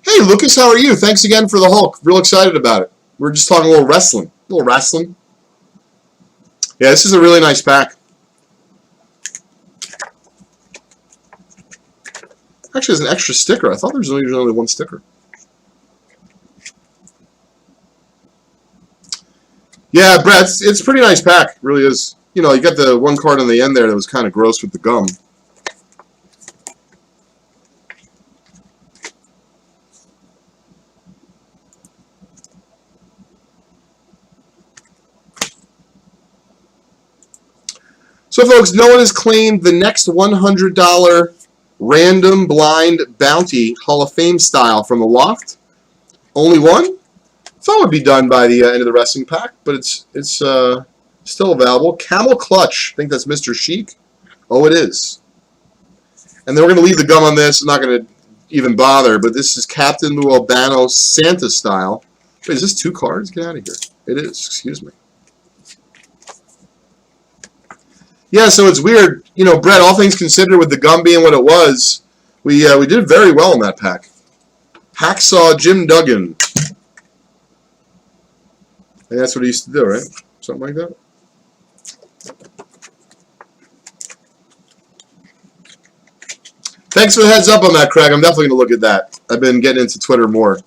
Hey, Lucas, how are you? Thanks again for the Hulk. Real excited about it. We're just talking a little wrestling. Yeah, this is a really nice pack. Actually, there's an extra sticker. I thought there was only one sticker. Yeah, Brett, it's a pretty nice pack. It really is. You know, you got the one card on the end there that was kind of gross with the gum. So, folks, no one has claimed the next $100 random blind bounty Hall of Fame style from the loft. Only one. Thought it would be done by the end of the wrestling pack, but it's still available. Camel Clutch. I think that's Mr. Chic. Oh, it is. And then we're going to leave the gum on this. I'm not going to even bother, but this is Captain Lou Albano Santa style. Wait, is this 2 cards? Get out of here. It is. Excuse me. Yeah, so it's weird. You know, Brett, all things considered, with the gum being what it was, we did very well in that pack. Hacksaw Jim Duggan. And that's what he used to do, right? Something like that. Thanks for the heads up on that, Craig. I'm definitely going to look at that. I've been getting into Twitter more.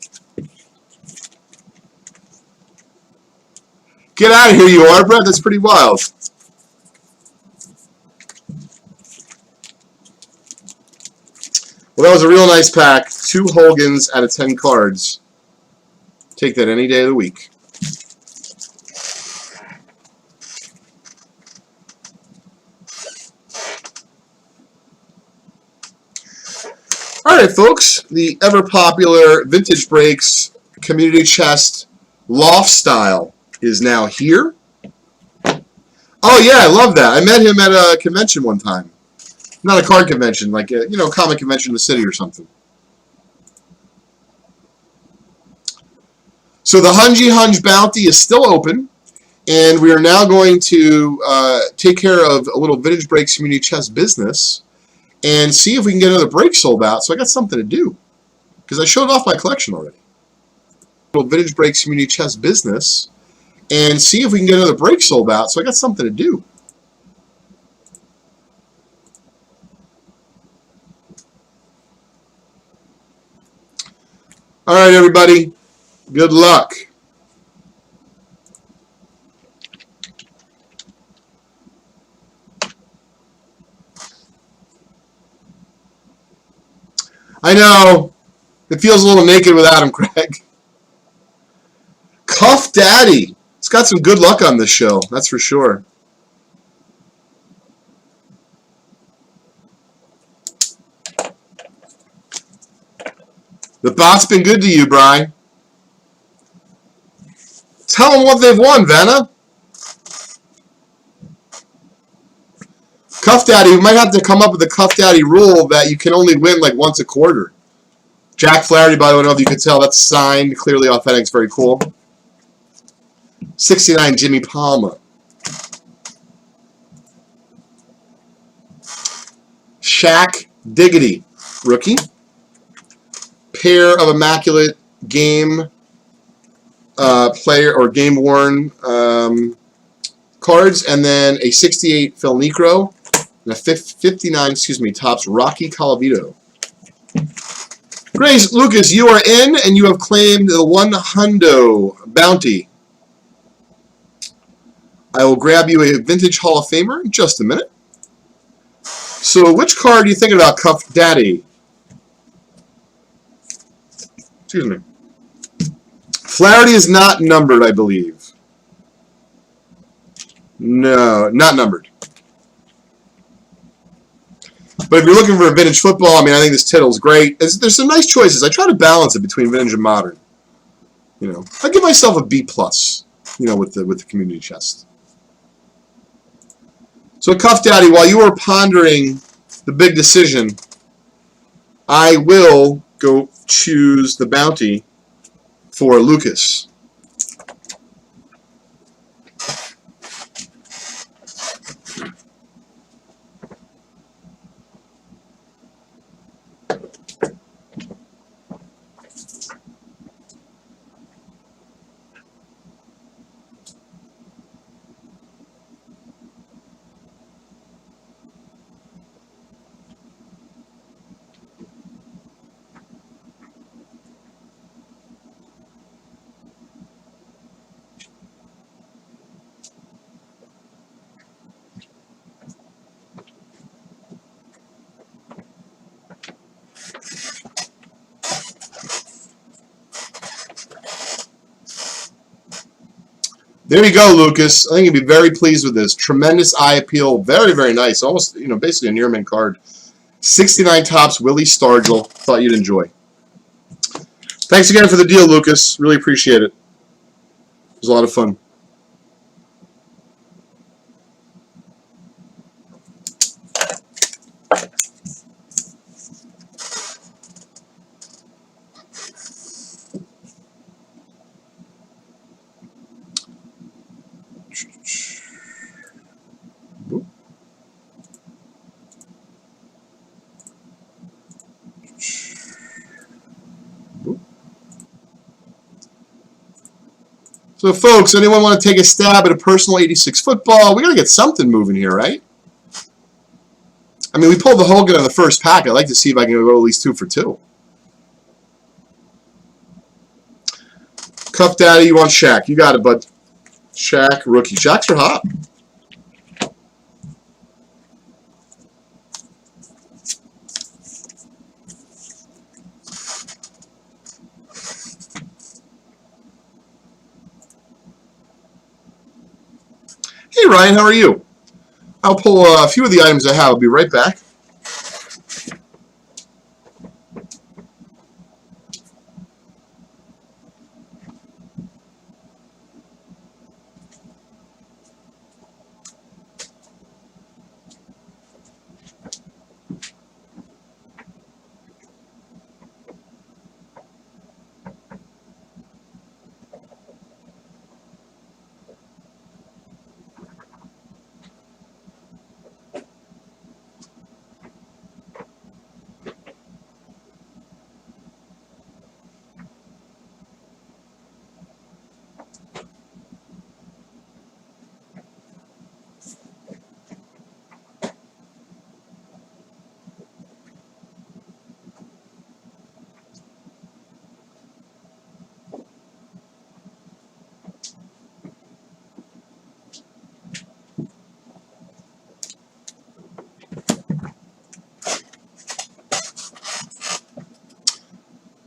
Get out of here, you are, Brett. That's pretty wild. Well, that was a real nice pack. 2 Holgans out of 10 cards. Take that any day of the week. All right, folks. The ever-popular Vintage Breaks Community Chest Loft Style is now here. Oh, yeah, I love that. I met him at a convention one time. Not a card convention, like a, you know, comic convention in the city or something. So the Hungy Hunch Bounty is still open, and we are now going to take care of a little Vintage Breaks Community Chest business and see if we can get another break sold out. So I got something to do, because I showed off my collection already. A little Vintage Breaks Community Chest business and see if we can get another break sold out. So I got something to do. All right, everybody. Good luck. I know. It feels a little naked without him, Craig. Cuff Daddy. It's got some good luck on this show, that's for sure. The bot's been good to you, Brian. Tell them what they've won, Vanna. Cuff Daddy, we might have to come up with a Cuff Daddy rule that you can only win like once a quarter. Jack Flaherty, by the way, I don't know if you can tell, that's signed, clearly authentic, it's very cool. 69, Jimmy Palmer. Shaq Diggity, rookie. Pair of immaculate game player or game worn cards, and then a 68 Phil Necro and a 59, Topps Rocky Colavito. Grace Lucas, you are in, and you have claimed the 100 bounty. I will grab you a Vintage Hall of Famer in just a minute. So, which card are you thinking about, Cuff Daddy? Excuse me. Flaherty is not numbered, I believe. No, not numbered. But if you're looking for a vintage football, I mean, I think this Tittle's great. There's some nice choices. I try to balance it between vintage and modern. You know, I give myself a B+. You know, with the community chest. So, Cuff Daddy, while you are pondering the big decision, I will go choose the bounty for Lucas. There you go, Lucas. I think you'd be very pleased with this. Tremendous eye appeal. Very, very nice. Almost, basically a near mint card. 69 tops, Willie Stargell. Thought you'd enjoy. Thanks again for the deal, Lucas. Really appreciate it. It was a lot of fun. So, folks, anyone want to take a stab at a personal 86 football? We got to get something moving here, right? I mean, we pulled the Hogan on the first pack. I'd like to see if I can go at least 2 for 2. Cup Daddy, you want Shaq. You got it, bud. Shaq, rookie. Shaqs are hot. Hey, Ryan, how are you? I'll pull a few of the items I have. I'll be right back.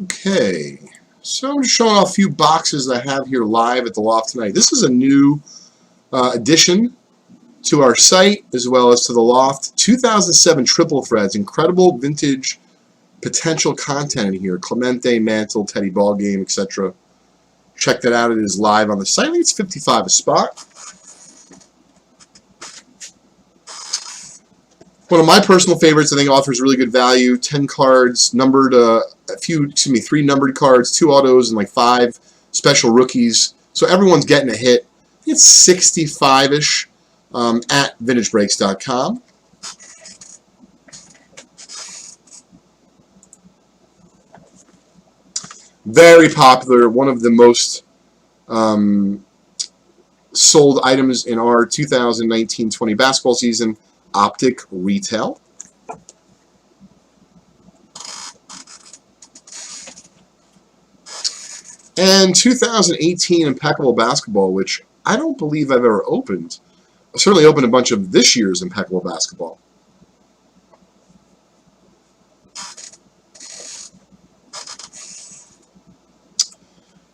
Okay, so I'm just showing off a few boxes that I have here live at the loft tonight. This is a new addition to our site as well as to the loft. 2007 Triple Threads, incredible vintage potential content in here. Clemente, Mantle, Teddy Ballgame, etc. Check that out. It is live on the site. I think it's $55 a spot. One of my personal favorites, I think, offers really good value. 10 cards, numbered, 3 numbered cards, 2 autos, and like 5 special rookies. So everyone's getting a hit. I think it's 65-ish at vintagebreaks.com. Very popular. One of the most sold items in our 2019-20 basketball season. Optic Retail. And 2018 Impeccable Basketball, which I don't believe I've ever opened. I certainly opened a bunch of this year's Impeccable Basketball.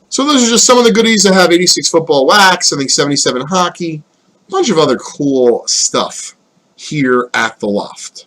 So those are just some of the goodies. I have 86 football wax, I think 77 hockey, a bunch of other cool stuff here at the loft.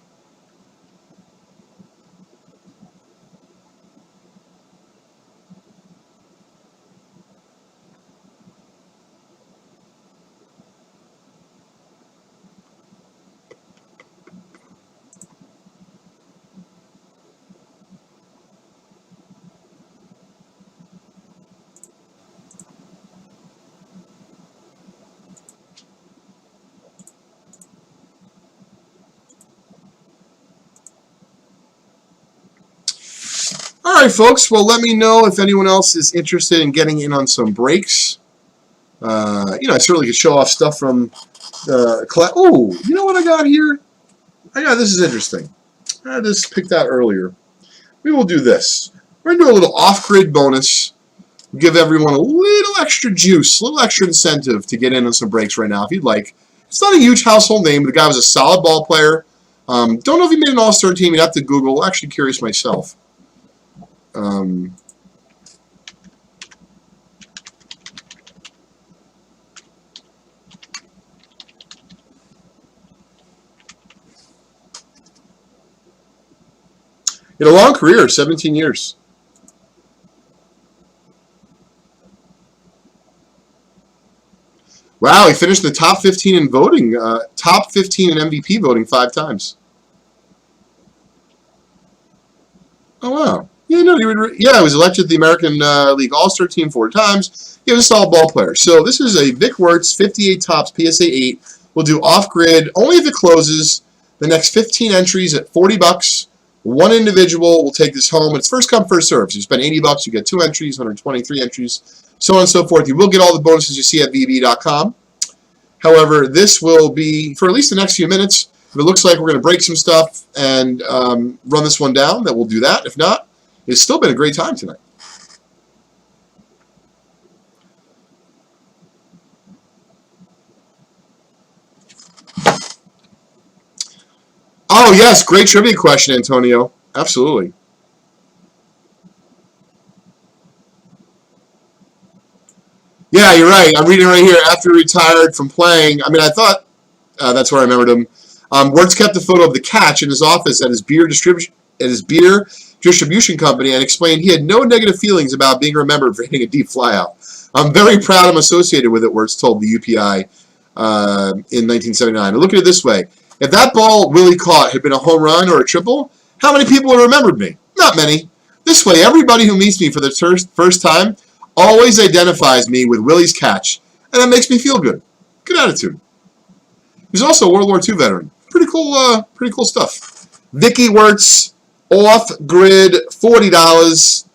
All right, folks. Well, let me know if anyone else is interested in getting in on some breaks. I certainly could show off stuff from oh, you know what I got here? This is interesting. I had this picked out earlier. We will do this. We're going to do a little off-grid bonus. Give everyone a little extra juice, a little extra incentive to get in on some breaks right now if you'd like. It's not a huge household name, but the guy was a solid ball player. Don't know if he made an all-star team. You'd have to Google. Actually curious myself. In a long career, 17 years. Wow, he finished the top 15 in voting, top 15 in MVP voting 5 times. Oh, wow. Yeah, no, he was elected to the American League All-Star team 4 times. He was a solid ball player. So this is a Vic Wertz 58 tops PSA 8. We'll do off-grid only if it closes. The next 15 entries at $40. One individual will take this home. It's first come, first serve. So you spend $80, you get 2 entries, 123 entries, so on and so forth. You will get all the bonuses you see at VB.com. However, this will be for at least the next few minutes. If it looks like we're going to break some stuff and run this one down, then we'll do that. If not, it's still been a great time tonight. Oh, yes, great trivia question, Antonio. Absolutely. Yeah, you're right. I'm reading right here. After he retired from playing, I mean, I thought that's where I remembered him. Wertz kept a photo of the catch in his office at his beer distribution company and explained he had no negative feelings about being remembered for hitting a deep flyout. I'm very proud I'm associated with it, Wertz told the UPI in 1979. And look at it this way. If that ball Willie caught had been a home run or a triple, how many people would have remembered me? Not many. This way, everybody who meets me for the first time always identifies me with Willie's catch, and that makes me feel good. Good attitude. He's also a World War II veteran. Pretty cool stuff. Vicky Wertz, off-grid, $40.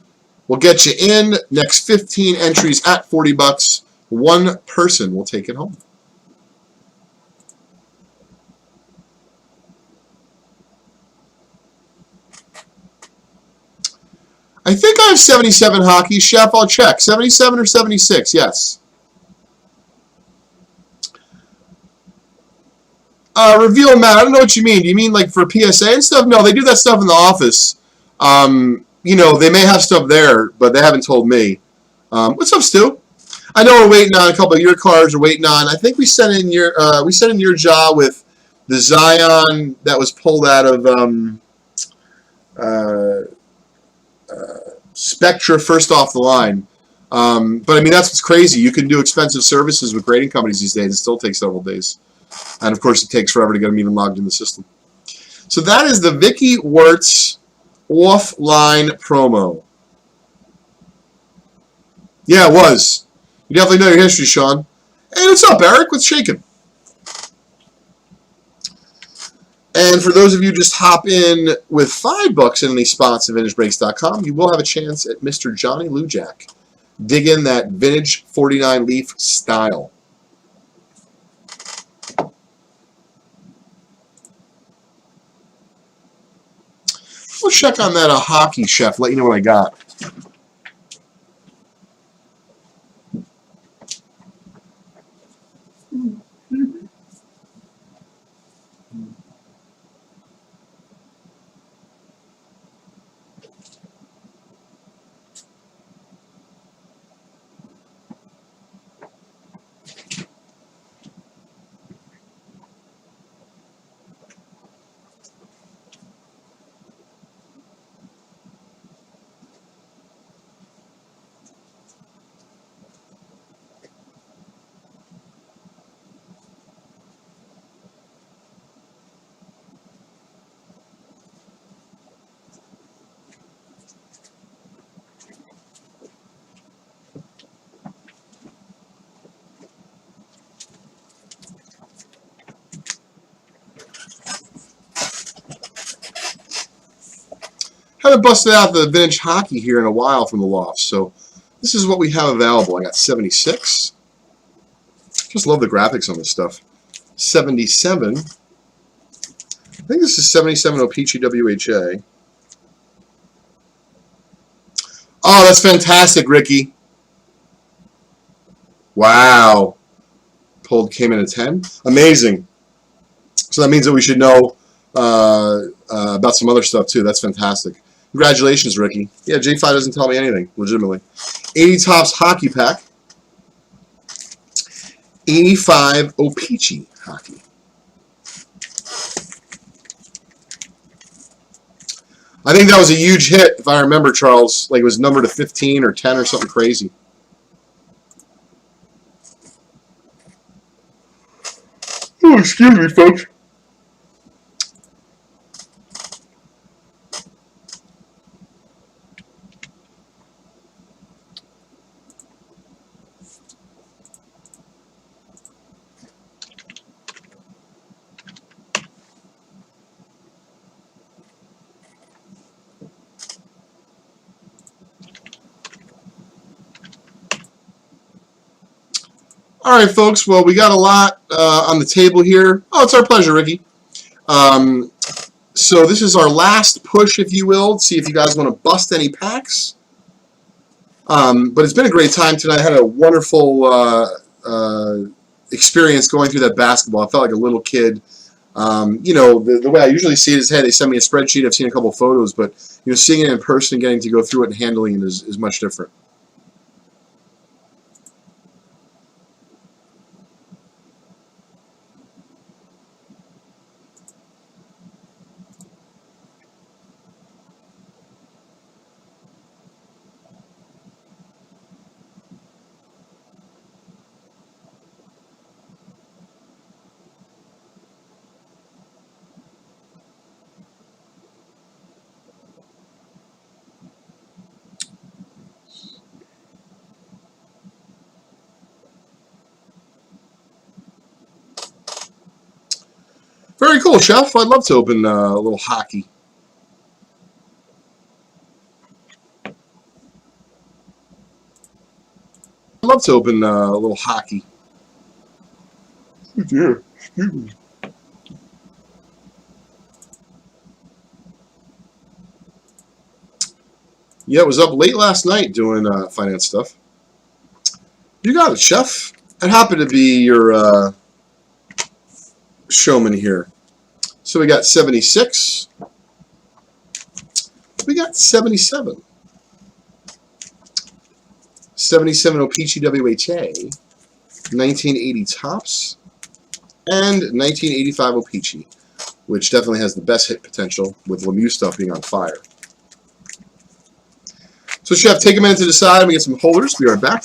We'll get you in. Next 15 entries at $40. One person will take it home. I think I have 77 hockey. Chef, I'll check. 77 or 76, yes. Reveal Matt, I don't know what you mean. Do you mean like for PSA and stuff? No, they do that stuff in the office. They may have stuff there, but they haven't told me. What's up, Stu? I know we're waiting on a couple of your cards. We're waiting on. I think we sent in your jaw with the Zion that was pulled out of Spectra first off the line. But I mean, that's what's crazy. You can do expensive services with grading companies these days. It still takes several days. And of course, it takes forever to get them even logged in the system. So that is the Vicky Wertz offline promo. Yeah, it was. You definitely know your history, Sean. Hey, what's up, Eric? What's shaking? And for those of you just hop in with $5 in any spots at VintageBreaks.com, you will have a chance at Mr. Johnny Lujack. Dig in that vintage 49 leaf style. We'll check on that hockey, Chef. Let you know what I got. Haven't busted out the vintage hockey here in a while from the loft, so this is what we have available. I got 76. Just love the graphics on this stuff. 77. I think this is 77 O-Pee-Chee WHA. Oh, that's fantastic, Ricky. Wow. Came in at 10. Amazing. So that means that we should know about some other stuff, too. That's fantastic. Congratulations, Ricky. Yeah, J5 doesn't tell me anything, legitimately. 80 Topps Hockey Pack. 85 O-Pee-Chee Hockey. I think that was a huge hit, if I remember, Charles. Like it was numbered to 15 or 10 or something crazy. Oh, excuse me, folks. All right, folks. Well, we got a lot on the table here. Oh, it's our pleasure, Ricky. So this is our last push, if you will. See if you guys want to bust any packs. But it's been a great time tonight. I had a wonderful experience going through that basketball. I felt like a little kid. You know, the way I usually see it is, hey, they send me a spreadsheet. I've seen a couple of photos, but you know, seeing it in person and getting to go through it and handling it is much different. Very cool, Chef. I'd love to open a little hockey. I'd love to open a little hockey. Yeah. Yeah, it was up late last night doing finance stuff. You got it, Chef. It happened to be your showman here. So we got 76. We got 77. 77 O-Pee-Chee WHA. 1980 Topps. And 1985 O-Pee-Chee, which definitely has the best hit potential with Lemieux stuff being on fire. So, Chef, take a minute to decide. Let me get some holders. Be right back.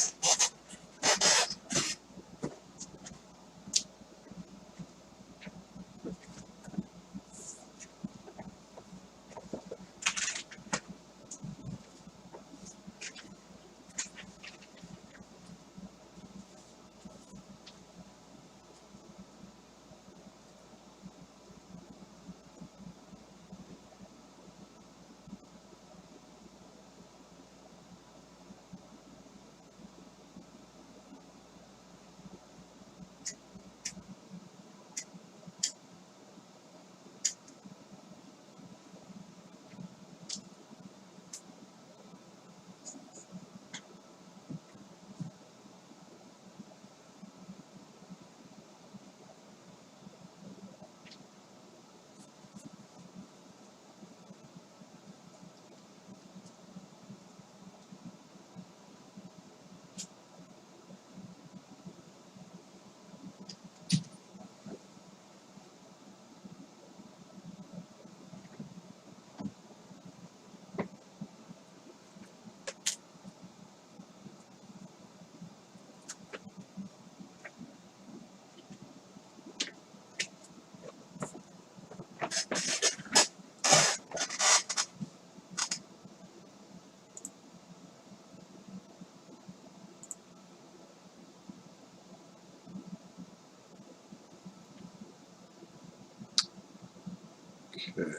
Okay.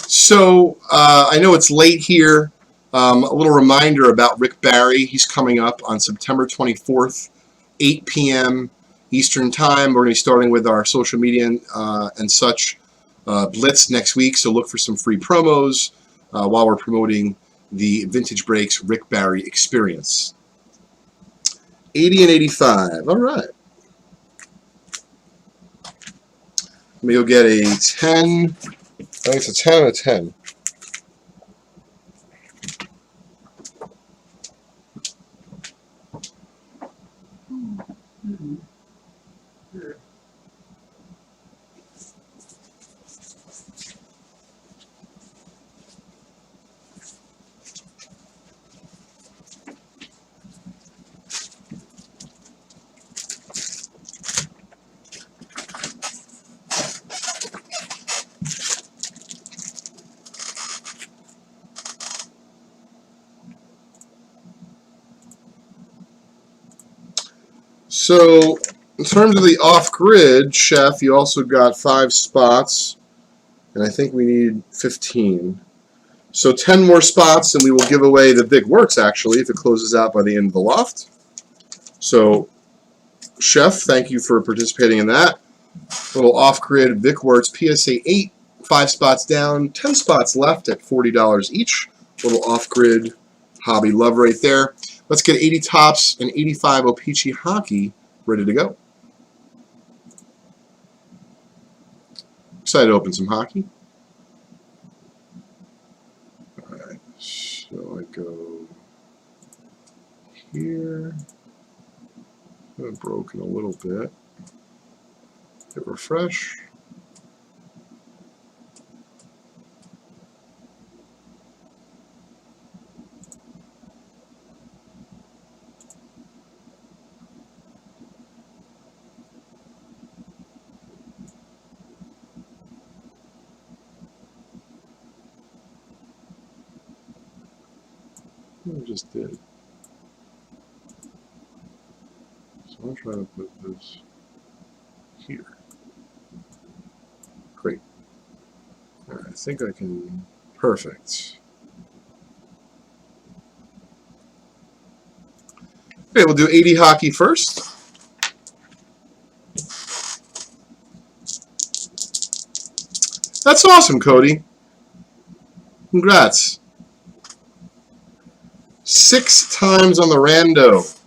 So I know it's late here. A little reminder about Rick Barry. He's coming up on September 24th, 8 p.m. Eastern Time. We're going to be starting with our social media and such blitz next week. So look for some free promos while we're promoting the Vintage Breaks Rick Barry experience. 80 and 85. All right. Let me go get a 10. think it's a 10 and a 10. So, in terms of the off-grid, Chef, you also got 5 spots, and I think we need 15. So 10 more spots, and we will give away the Big Works, actually, if it closes out by the end of the loft. So, Chef, thank you for participating in that. Little off-grid Vic Works PSA 8, 5 spots down, 10 spots left at $40 each. Little off-grid hobby love right there. Let's get 80 Tops and 85 O-Pee-Chee Hockey ready to go. Excited to open some hockey. Alright, so I go here. I've broken a little bit. Hit refresh. I just did. So I'm trying to put this here. Great. All right, I think I can. Perfect. Okay, we'll do 80 hockey first. That's awesome, Cody. Congrats. 6 times on the rando.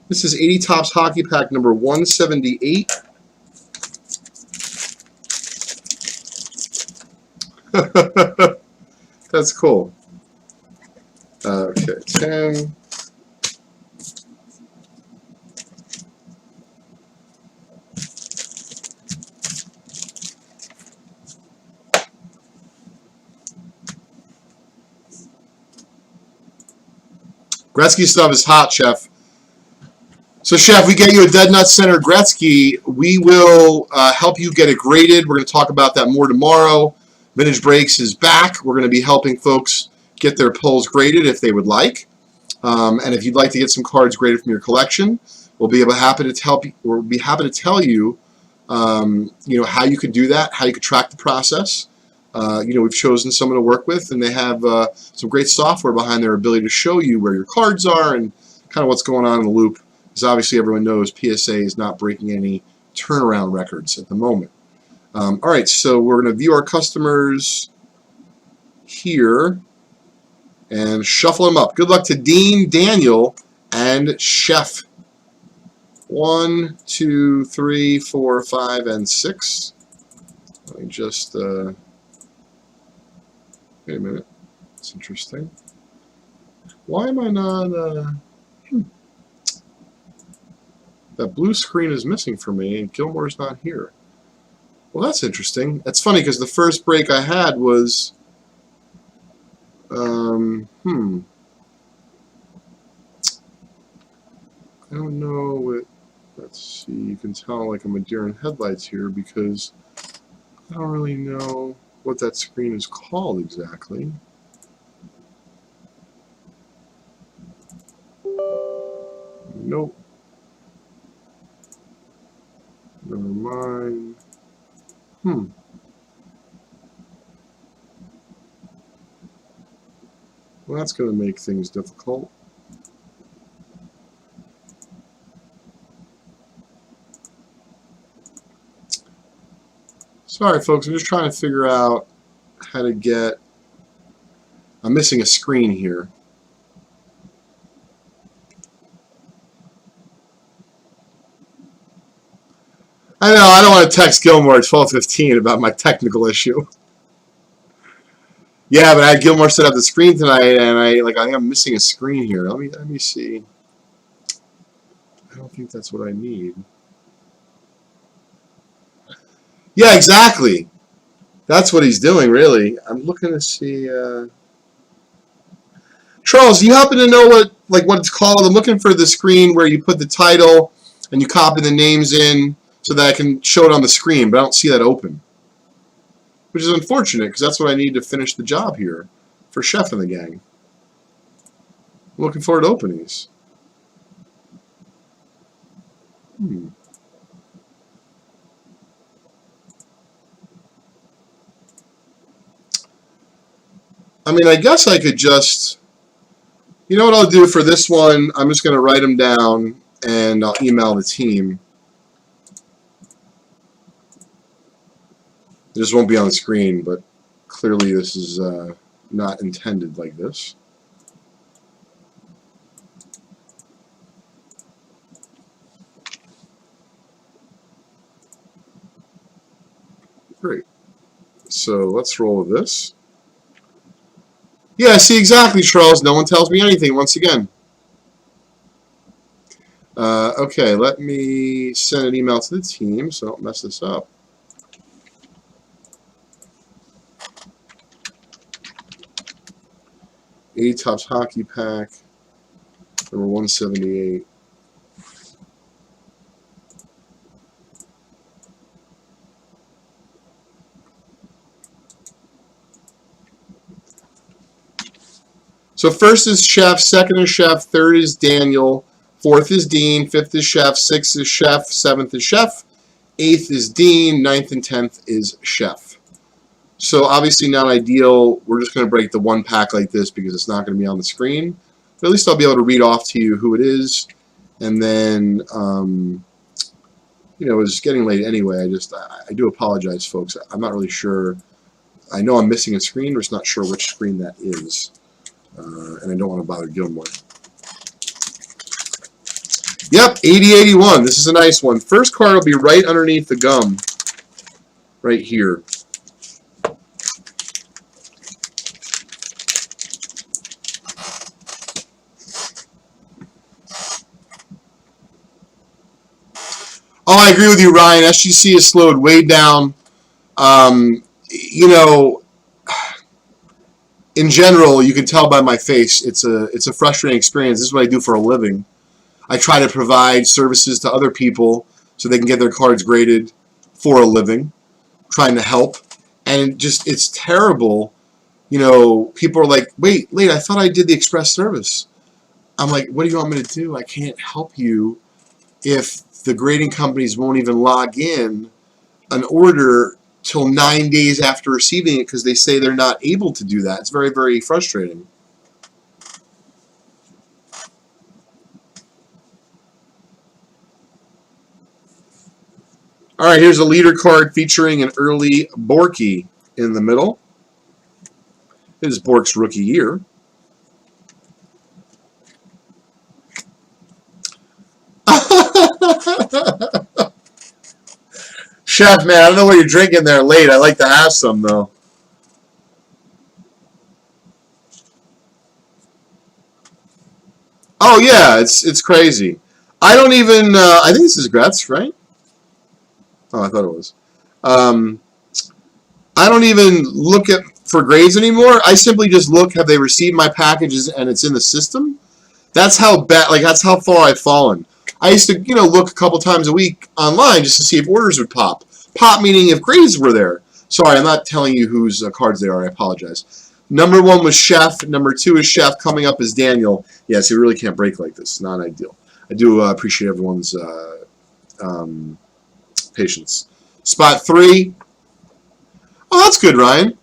This is 80 Tops Hockey Pack number 178. That's cool. Okay, 10. Gretzky stuff is hot, Chef. So, Chef, we get you a Dead Nut Center Gretzky. We will help you get it graded. We're going to talk about that more tomorrow. Vintage Breaks is back. We're going to be helping folks get their pulls graded if they would like. And if you'd like to get some cards graded from your collection, we'll be happy to tell you, how you could do that, how you could track the process. We've chosen someone to work with, and they have some great software behind their ability to show you where your cards are and kind of what's going on in the loop. Because obviously everyone knows PSA is not breaking any turnaround records at the moment. All right, so we're going to view our customers here and shuffle them up. Good luck to Dean, Daniel, and Chef. 1, 2, 3, 4, 5, and 6. Let me just wait a minute. That's interesting. Why am I not? That blue screen is missing for me, and Gilmore's not here. Well, that's interesting. That's funny because the first break I had was, I don't know what. Let's see. You can tell like I'm a deer in headlights here because I don't really know what that screen is called exactly. Nope. Never mind. Well, that's going to make things difficult. Sorry, folks. I'm just trying to figure out how to get... I'm missing a screen here. to text Gilmore at 12:15 about my technical issue. Yeah, but I had Gilmore set up the screen tonight, and I think I'm missing a screen here. Let me see. I don't think that's what I need. Yeah, exactly. That's what he's doing, really. I'm looking to see. Charles, do you happen to know what it's called? I'm looking for the screen where you put the title and you copy the names in so that I can show it on the screen, but I don't see that open. Which is unfortunate, because that's what I need to finish the job here for Chef and the gang. I'm looking forward to openings. I mean, I guess I could just... You know what I'll do for this one? I'm just going to write them down, and I'll email the team. It just won't be on the screen, but clearly this is not intended like this. Great. So let's roll with this. Yeah, see, exactly, Charles. No one tells me anything once again. Okay, let me send an email to the team so I don't mess this up. Topps Hockey Pack, number 178. So first is Chef, second is Chef, third is Daniel, fourth is Dean, fifth is Chef, sixth is Chef, seventh is Chef, eighth is Dean, ninth and 10th is Chef. So obviously not ideal. We're just going to break the one pack like this because it's not going to be on the screen. But at least I'll be able to read off to you who it is. And then, you know, it's getting late anyway. I do apologize, folks. I'm not really sure. I know I'm missing a screen. We're just not sure which screen that is. And I don't want to bother Gilmore. Yep, 80-81. This is a nice one. First card will be right underneath the gum. Right here. Oh, I agree with you, Ryan. SGC has slowed way down. You know, in general, you can tell by my face, it's a frustrating experience. This is what I do for a living. I try to provide services to other people so they can get their cards graded for a living, trying to help. And it's terrible. You know, people are like, wait, I thought I did the express service. I'm like, what do you want me to do? I can't help you if the grading companies won't even log in an order till 9 days after receiving it because they say they're not able to do that. It's very, very frustrating. All right, here's a leader card featuring an early Borky in the middle. It is Bork's rookie year. Chef, man, I don't know what you're drinking there late. I like to have some, though. Oh, yeah, it's crazy. I don't even, I think this is Gretz, right? Oh, I thought it was. I don't even look for grades anymore. I simply just look, have they received my packages and it's in the system? That's how bad, that's how far I've fallen. I used to, look a couple times a week online just to see if orders would pop. Pop meaning if grades were there. Sorry, I'm not telling you whose cards they are. I apologize. Number 1 was Chef. Number 2 is Chef. Coming up is Daniel. Yes, you really can't break like this. Not ideal. I do appreciate everyone's patience. Spot 3. Oh, that's good, Ryan.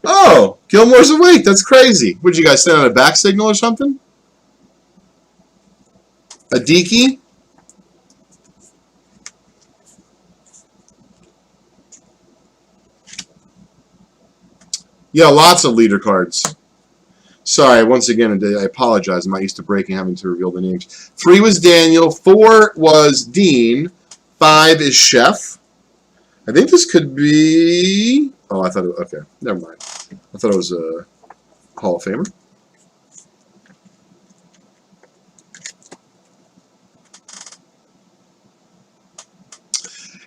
Oh, Gilmore's awake. That's crazy. Would you guys send out a back signal or something? A deaky? Yeah, lots of leader cards. Sorry, once again, I apologize. I'm not used to breaking, having to reveal the names. 3 was Daniel. 4 was Dean. 5 is Chef. I think this could be... Oh, I thought it... Okay, never mind. I thought it was a Hall of Famer.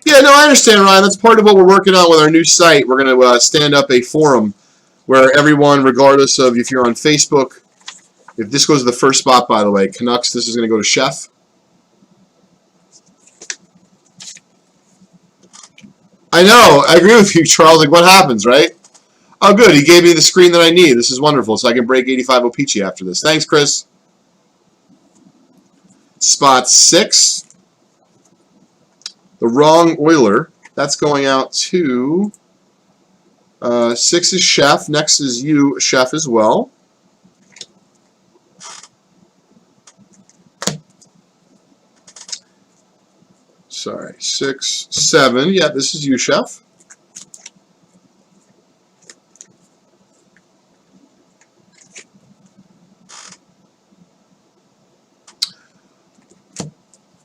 Yeah, no, I understand, Ryan. That's part of what we're working on with our new site. We're going to stand up a forum where everyone, regardless of if you're on Facebook, if this goes to the first spot, by the way, Canucks, this is going to go to Chef. I know. I agree with you, Charles. Like, what happens, right? Oh, good. He gave me the screen that I need. This is wonderful. So I can break 85 O-Pee-Chee after this. Thanks, Chris. Spot 6. The wrong Oiler. That's going out to 6 is Chef. Next is you, Chef, as well. Sorry, 6, 7. Yeah, this is you, Chef.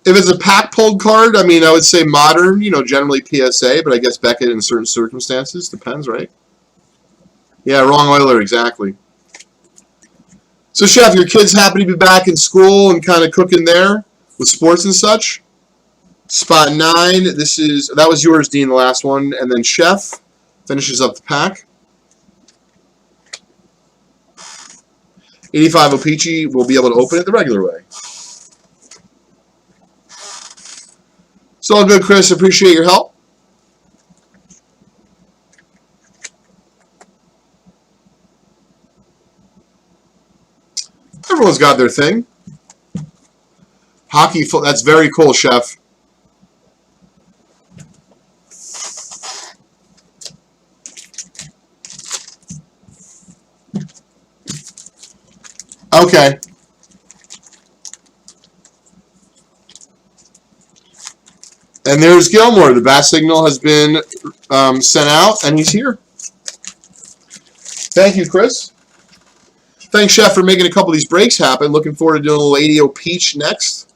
If it's a pack pulled card, I mean, I would say modern, you know, generally PSA, but I guess Beckett in certain circumstances. Depends, right? Yeah, wrong Oiler, exactly. So, Chef, your kids happy to be back in school and kind of cooking there with sports and such? Spot 9, that was yours, Dean, the last one. And then Chef finishes up the pack. 85 O-Pee-Chee will be able to open it the regular way. It's all good, Chris. Appreciate your help. Everyone's got their thing. Hockey, that's very cool, Chef. Okay. And there's Gilmore. The bat signal has been sent out, and he's here. Thank you, Chris. Thanks, Chef, for making a couple of these breaks happen. Looking forward to doing a little 80 O-Peach next.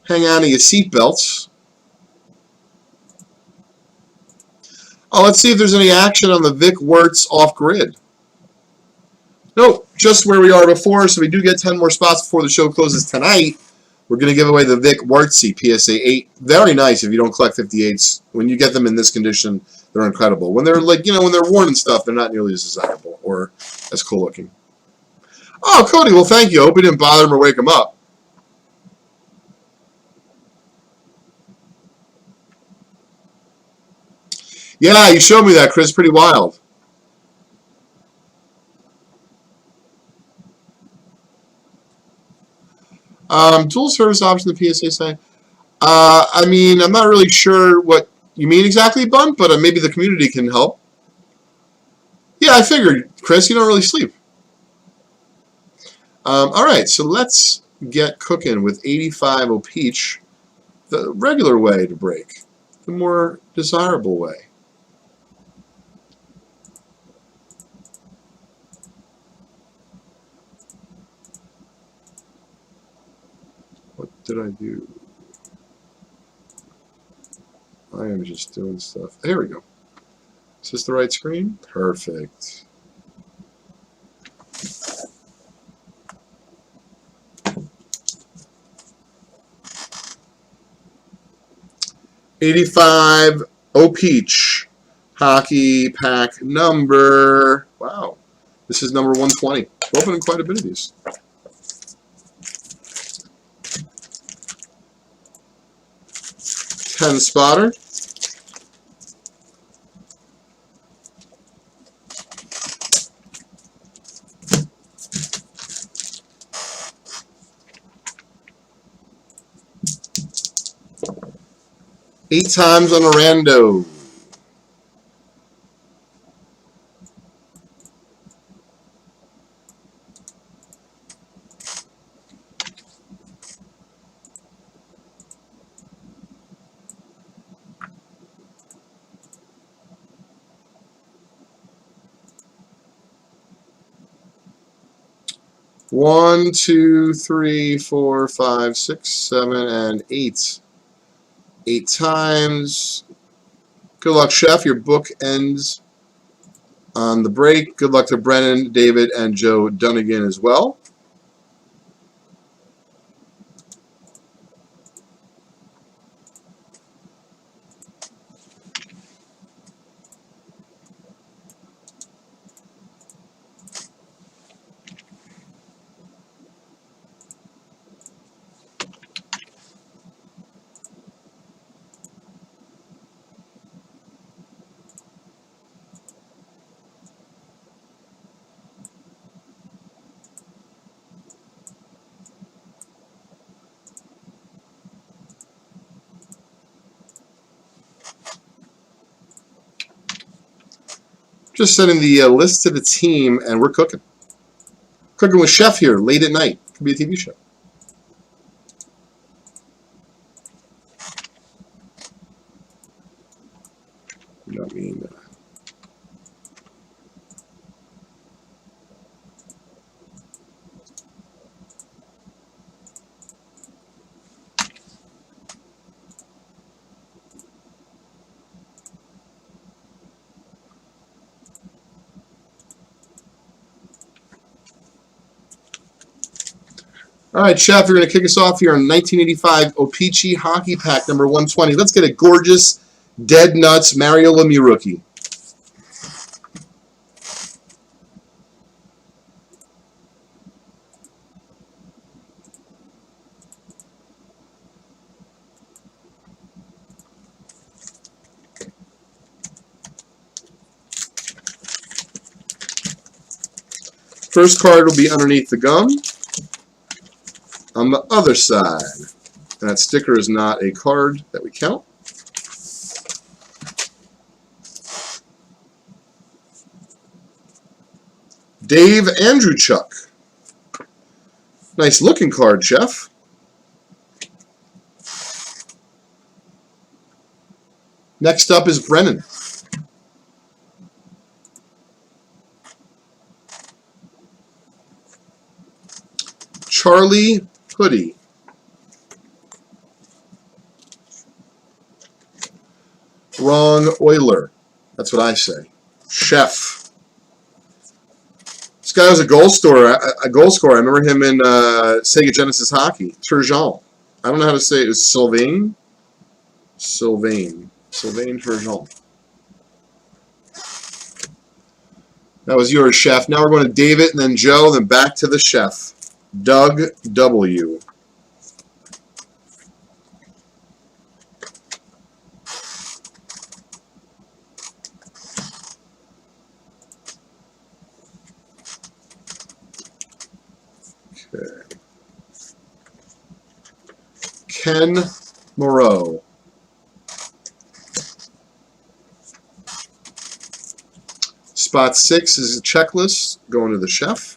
Hang on to your seatbelts. Oh, let's see if there's any action on the Vic Wirtz off-grid. Nope, just where we are before, so we do get 10 more spots before the show closes tonight. We're going to give away the Vic Wirtzy PSA 8. Very nice if you don't collect 58s. When you get them in this condition, they're incredible. When they're like, you know, when they're worn and stuff, they're not nearly as desirable or as cool looking. Oh, Cody, well, thank you. I hope we didn't bother him or wake him up. Yeah, you showed me that, Chris. Pretty wild. Dual service option, the PSA site. I mean, I'm not really sure what you mean exactly, Bun, but maybe the community can help. Yeah, I figured, Chris, you don't really sleep. All right, so let's get cooking with 85 O-Peach, the regular way to break, the more desirable way. What did I do? I am just doing stuff. There we go. Is this the right screen? Perfect. $85 O-Peach hockey pack number. Wow, this is number 120. We're opening quite a bit of these. $10 spotter. Eight times on a rando. 1, 2, 3, 4, 5, 6, 7, and 8. 8 times. Good luck, Chef. Your book ends on the break. Good luck to Brennan, David, and Joe Dunnigan as well. Just sending the list to the team, and we're cooking. Cooking with Chef here late at night. Could be a TV show. You know what I mean? All right, Chef, you're going to kick us off here on 1985 O-Pee-Chee Hockey Pack number 120. Let's get a gorgeous, dead nuts Mario Lemieux rookie. First card will be underneath the gum. On the other side, that sticker is not a card that we count. Dave Andrewchuk. Nice looking card, Chef. Next up is Brennan. Charlie Hoodie. Wrong Euler. That's what I say. Chef. This guy was a goal scorer. I remember him in Sega Genesis Hockey. Turgeon. I don't know how to say it. It's Sylvain. Sylvain Turgeon. That was yours, Chef. Now we're going to David, and then Joe, then back to the Chef. Doug W. Okay. Ken Moreau. Spot 6 is a checklist going to the Chef.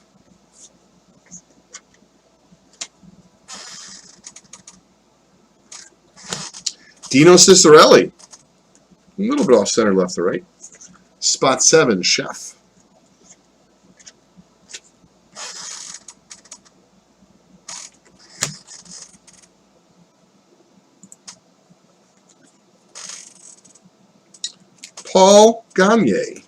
Dino Cicerelli. A little bit off center, left to right. Spot 7, Chef. Paul Gagne.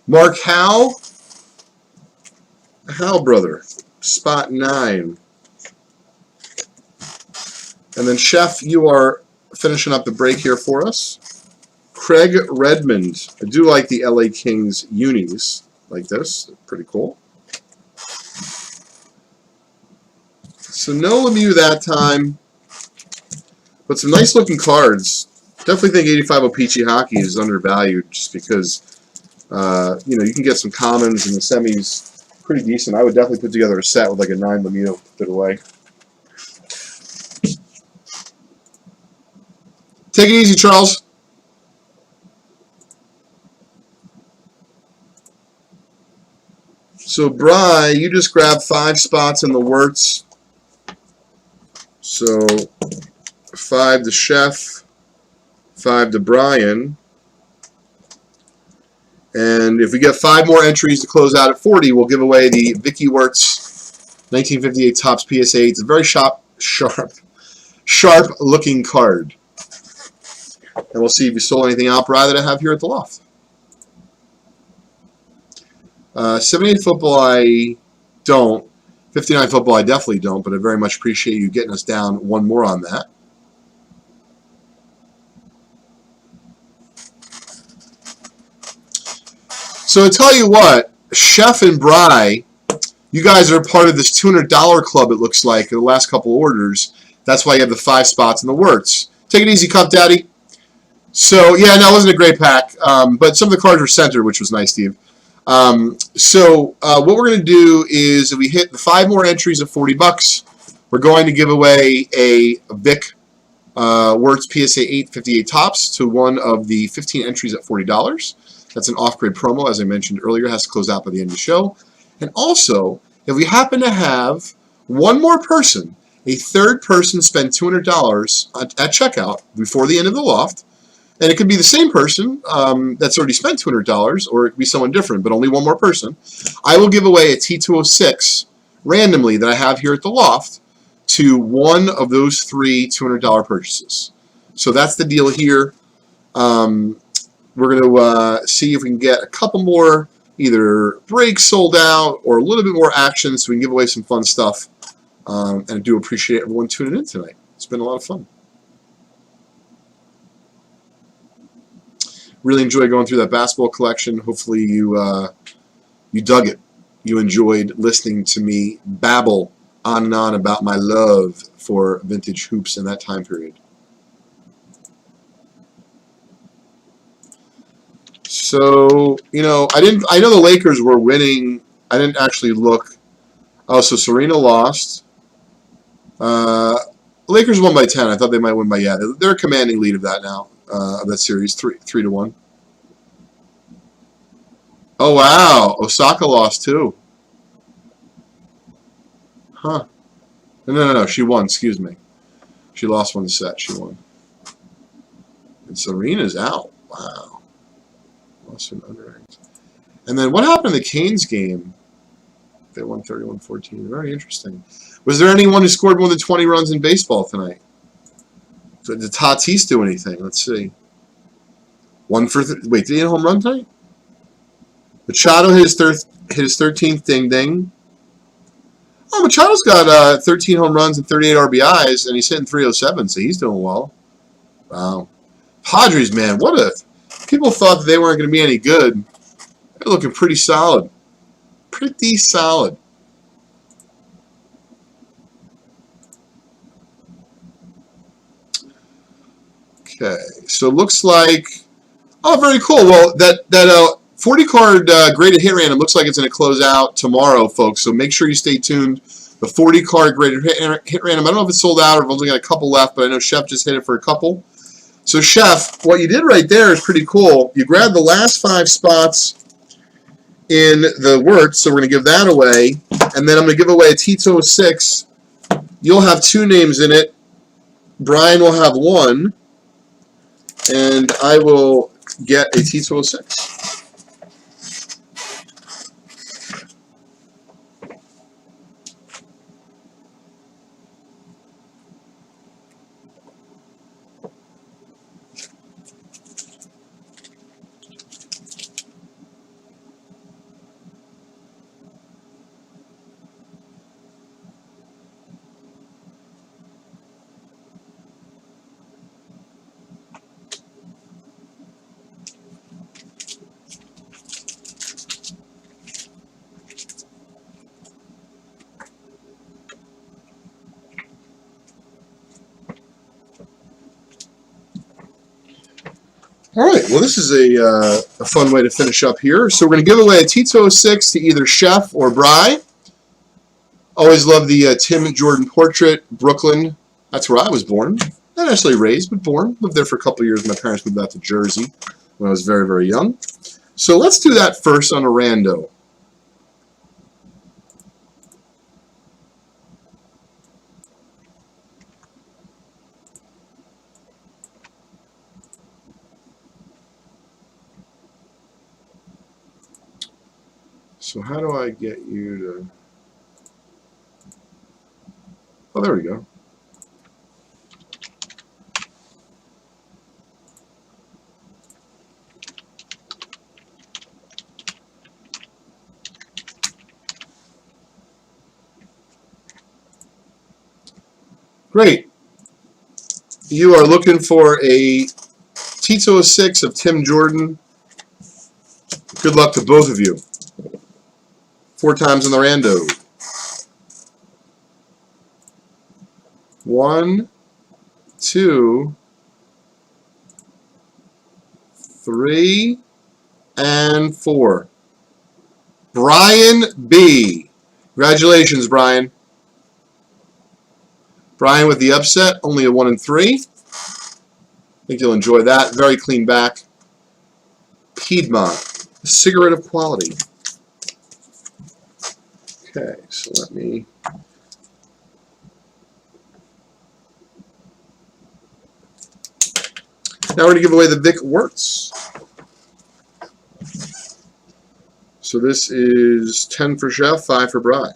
Mark Howe. Howe brother. Spot 9. And then, Chef, you are finishing up the break here for us. Craig Redmond. I do like the LA Kings unis like this. They're pretty cool. So no Lemieux that time, but some nice looking cards. Definitely think 85 O-Pee-Chee Hockey is undervalued just because you know, you can get some commons in the semis pretty decent. I would definitely put together a set with like a 9 Lemieux, put it away. Take it easy, Charles. So, Bry, you just grabbed 5 spots in the Wirtz. So, 5 to Chef, 5 to Brian. And if we get 5 more entries to close out at 40, we'll give away the Vicky Wirtz 1958 Topps PSA. It's a very sharp-looking card. And we'll see if you sold anything out, Brian, that I have here at the loft. 78 football, I don't. 59 football, I definitely don't, but I very much appreciate you getting us down one more on that. So I tell you what, Chef and Bry, you guys are part of this $200 club, it looks like, in the last couple orders. That's why you have the 5 spots in the Wirtz. Take it easy, Cup Daddy. So, yeah, no, it wasn't a great pack, but some of the cards were centered, which was nice, Steve. What we're going to do is, if we hit the 5 more entries of $40, we're going to give away a Vic Wirtz PSA 858 Topps to one of the 15 entries at $40. That's an off-grid promo, as I mentioned earlier. It has to close out by the end of the show. And also, if we happen to have one more person, a third person, spend $200 at checkout before the end of the loft, and it could be the same person that's already spent $200, or it could be someone different, but only one more person, I will give away a T206 randomly that I have here at the loft to one of those 3 $200 purchases. So that's the deal here. We're going to see if we can get a couple more either breaks sold out or a little bit more action so we can give away some fun stuff. And I do appreciate everyone tuning in tonight. It's been a lot of fun. Really enjoyed going through that basketball collection. Hopefully you dug it. You enjoyed listening to me babble on and on about my love for vintage hoops in that time period. So, I know the Lakers were winning. I didn't actually look. Oh, so Serena lost. Lakers won by 10. I thought they might win by, yeah. They're a commanding lead of that now, of that series, 3-1. Oh, wow. Osaka lost, too. Huh. No. She won, excuse me. She lost one set. She won. And Serena's out. Wow. And then what happened in the Canes game? They won 31-14. Very interesting. Was there anyone who scored more than 20 runs in baseball tonight? So did Tatis do anything? Let's see. Wait, did he hit a home run tonight? Machado hit his 13th ding. Oh, Machado's got 13 home runs and 38 RBIs, and he's hitting 307, so he's doing well. Wow. Padres, man, what a... People thought that they weren't going to be any good. They're looking pretty solid. Pretty solid. Okay, so it looks like... Oh, very cool. Well, that 40 card graded hit random looks like it's going to close out tomorrow, folks. So make sure you stay tuned. The 40 card graded hit random. I don't know if it's sold out or if I've only got a couple left, but I know Chef just hit it for a couple. So Chef, what you did right there is pretty cool. You grabbed the last 5 spots in the Wirtz, so we're going to give that away. And then I'm going to give away a T206. You'll have 2 names in it. Brian will have 1. And I will get a T206. All right, well, this is a fun way to finish up here. So we're going to give away a T206 to either Chef or Bry. Always love the Tim Jordan portrait, Brooklyn. That's where I was born. Not necessarily raised, but born. Lived there for a couple of years. My parents moved out to Jersey when I was very, very young. So let's do that first on a rando. So how do I get you to... Oh, there we go. Great. You are looking for a Tito 6 of Tim Jordan. Good luck to both of you. 4 times in the rando. 1, 2, 3, and 4. Brian B. Congratulations, Brian. Brian with the upset, only a 1 and 3. I think you'll enjoy that. Very clean back. Piedmont, a cigarette of quality. Okay, so let me... Now we're going to give away the Vic Wirtz. So this is 10 for Chef, 5 for Bry.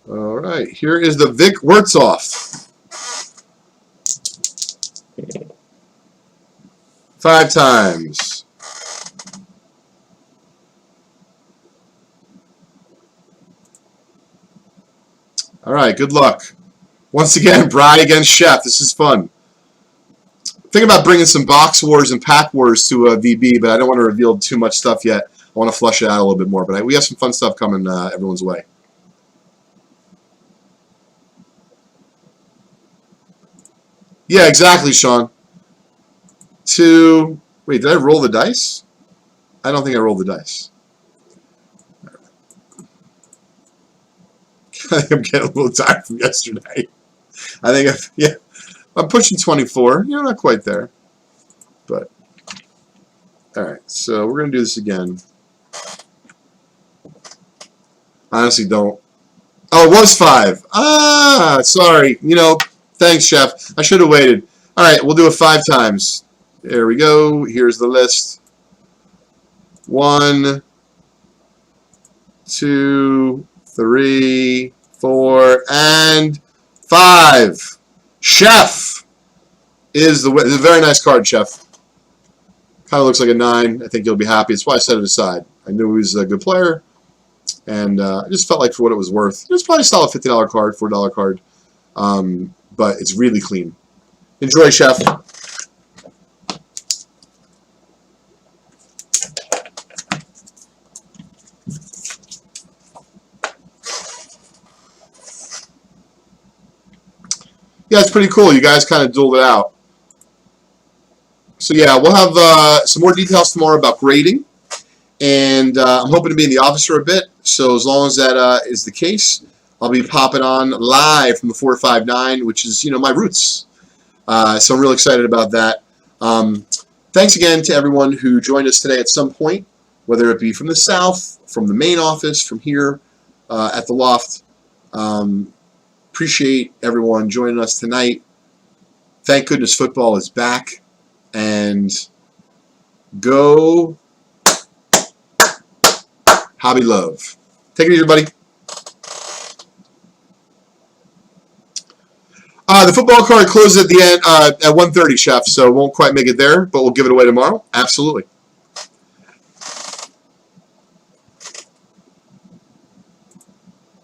All right, here is the Vic Wirtzoff. 5 times. All right, good luck. Once again, Bry against Chef. This is fun. Thinking about bringing some box wars and pack wars to VB, but I don't want to reveal too much stuff yet. I want to flush it out a little bit more, but we have some fun stuff coming everyone's way. Yeah, exactly, Sean. 2. Wait, did I roll the dice? I don't think I rolled the dice. I think I'm getting a little tired from yesterday. I think I'm pushing 24. You're not quite there. But, all right, so we're going to do this again. Honestly, don't. Oh, it was 5. Ah, sorry. You know, thanks, Chef. I should have waited. All right, we'll do it 5 times. There we go. Here's the list. 1, 2, 3, 4, and 5. Chef is the winner. It's a very nice card, Chef. Kind of looks like a 9. I think you'll be happy. That's why I set it aside. I knew he was a good player, and I just felt like for what it was worth, it was probably a solid $50 card, $4 card, but it's really clean. Enjoy, Chef. Yeah, it's pretty cool. You guys kind of dueled it out. So yeah, we'll have some more details tomorrow about grading, and I'm hoping to be in the office for a bit. So as long as that is the case, I'll be popping on live from the 459, which is my roots. So I'm really excited about that. Thanks again to everyone who joined us today at some point, whether it be from the south, from the main office, from here at the loft. Appreciate everyone joining us tonight. Thank goodness football is back. And go Hobby Love. Take it easy, everybody. The football card closes at the end at 1:30, Chef, so won't quite make it there, but we'll give it away tomorrow. Absolutely.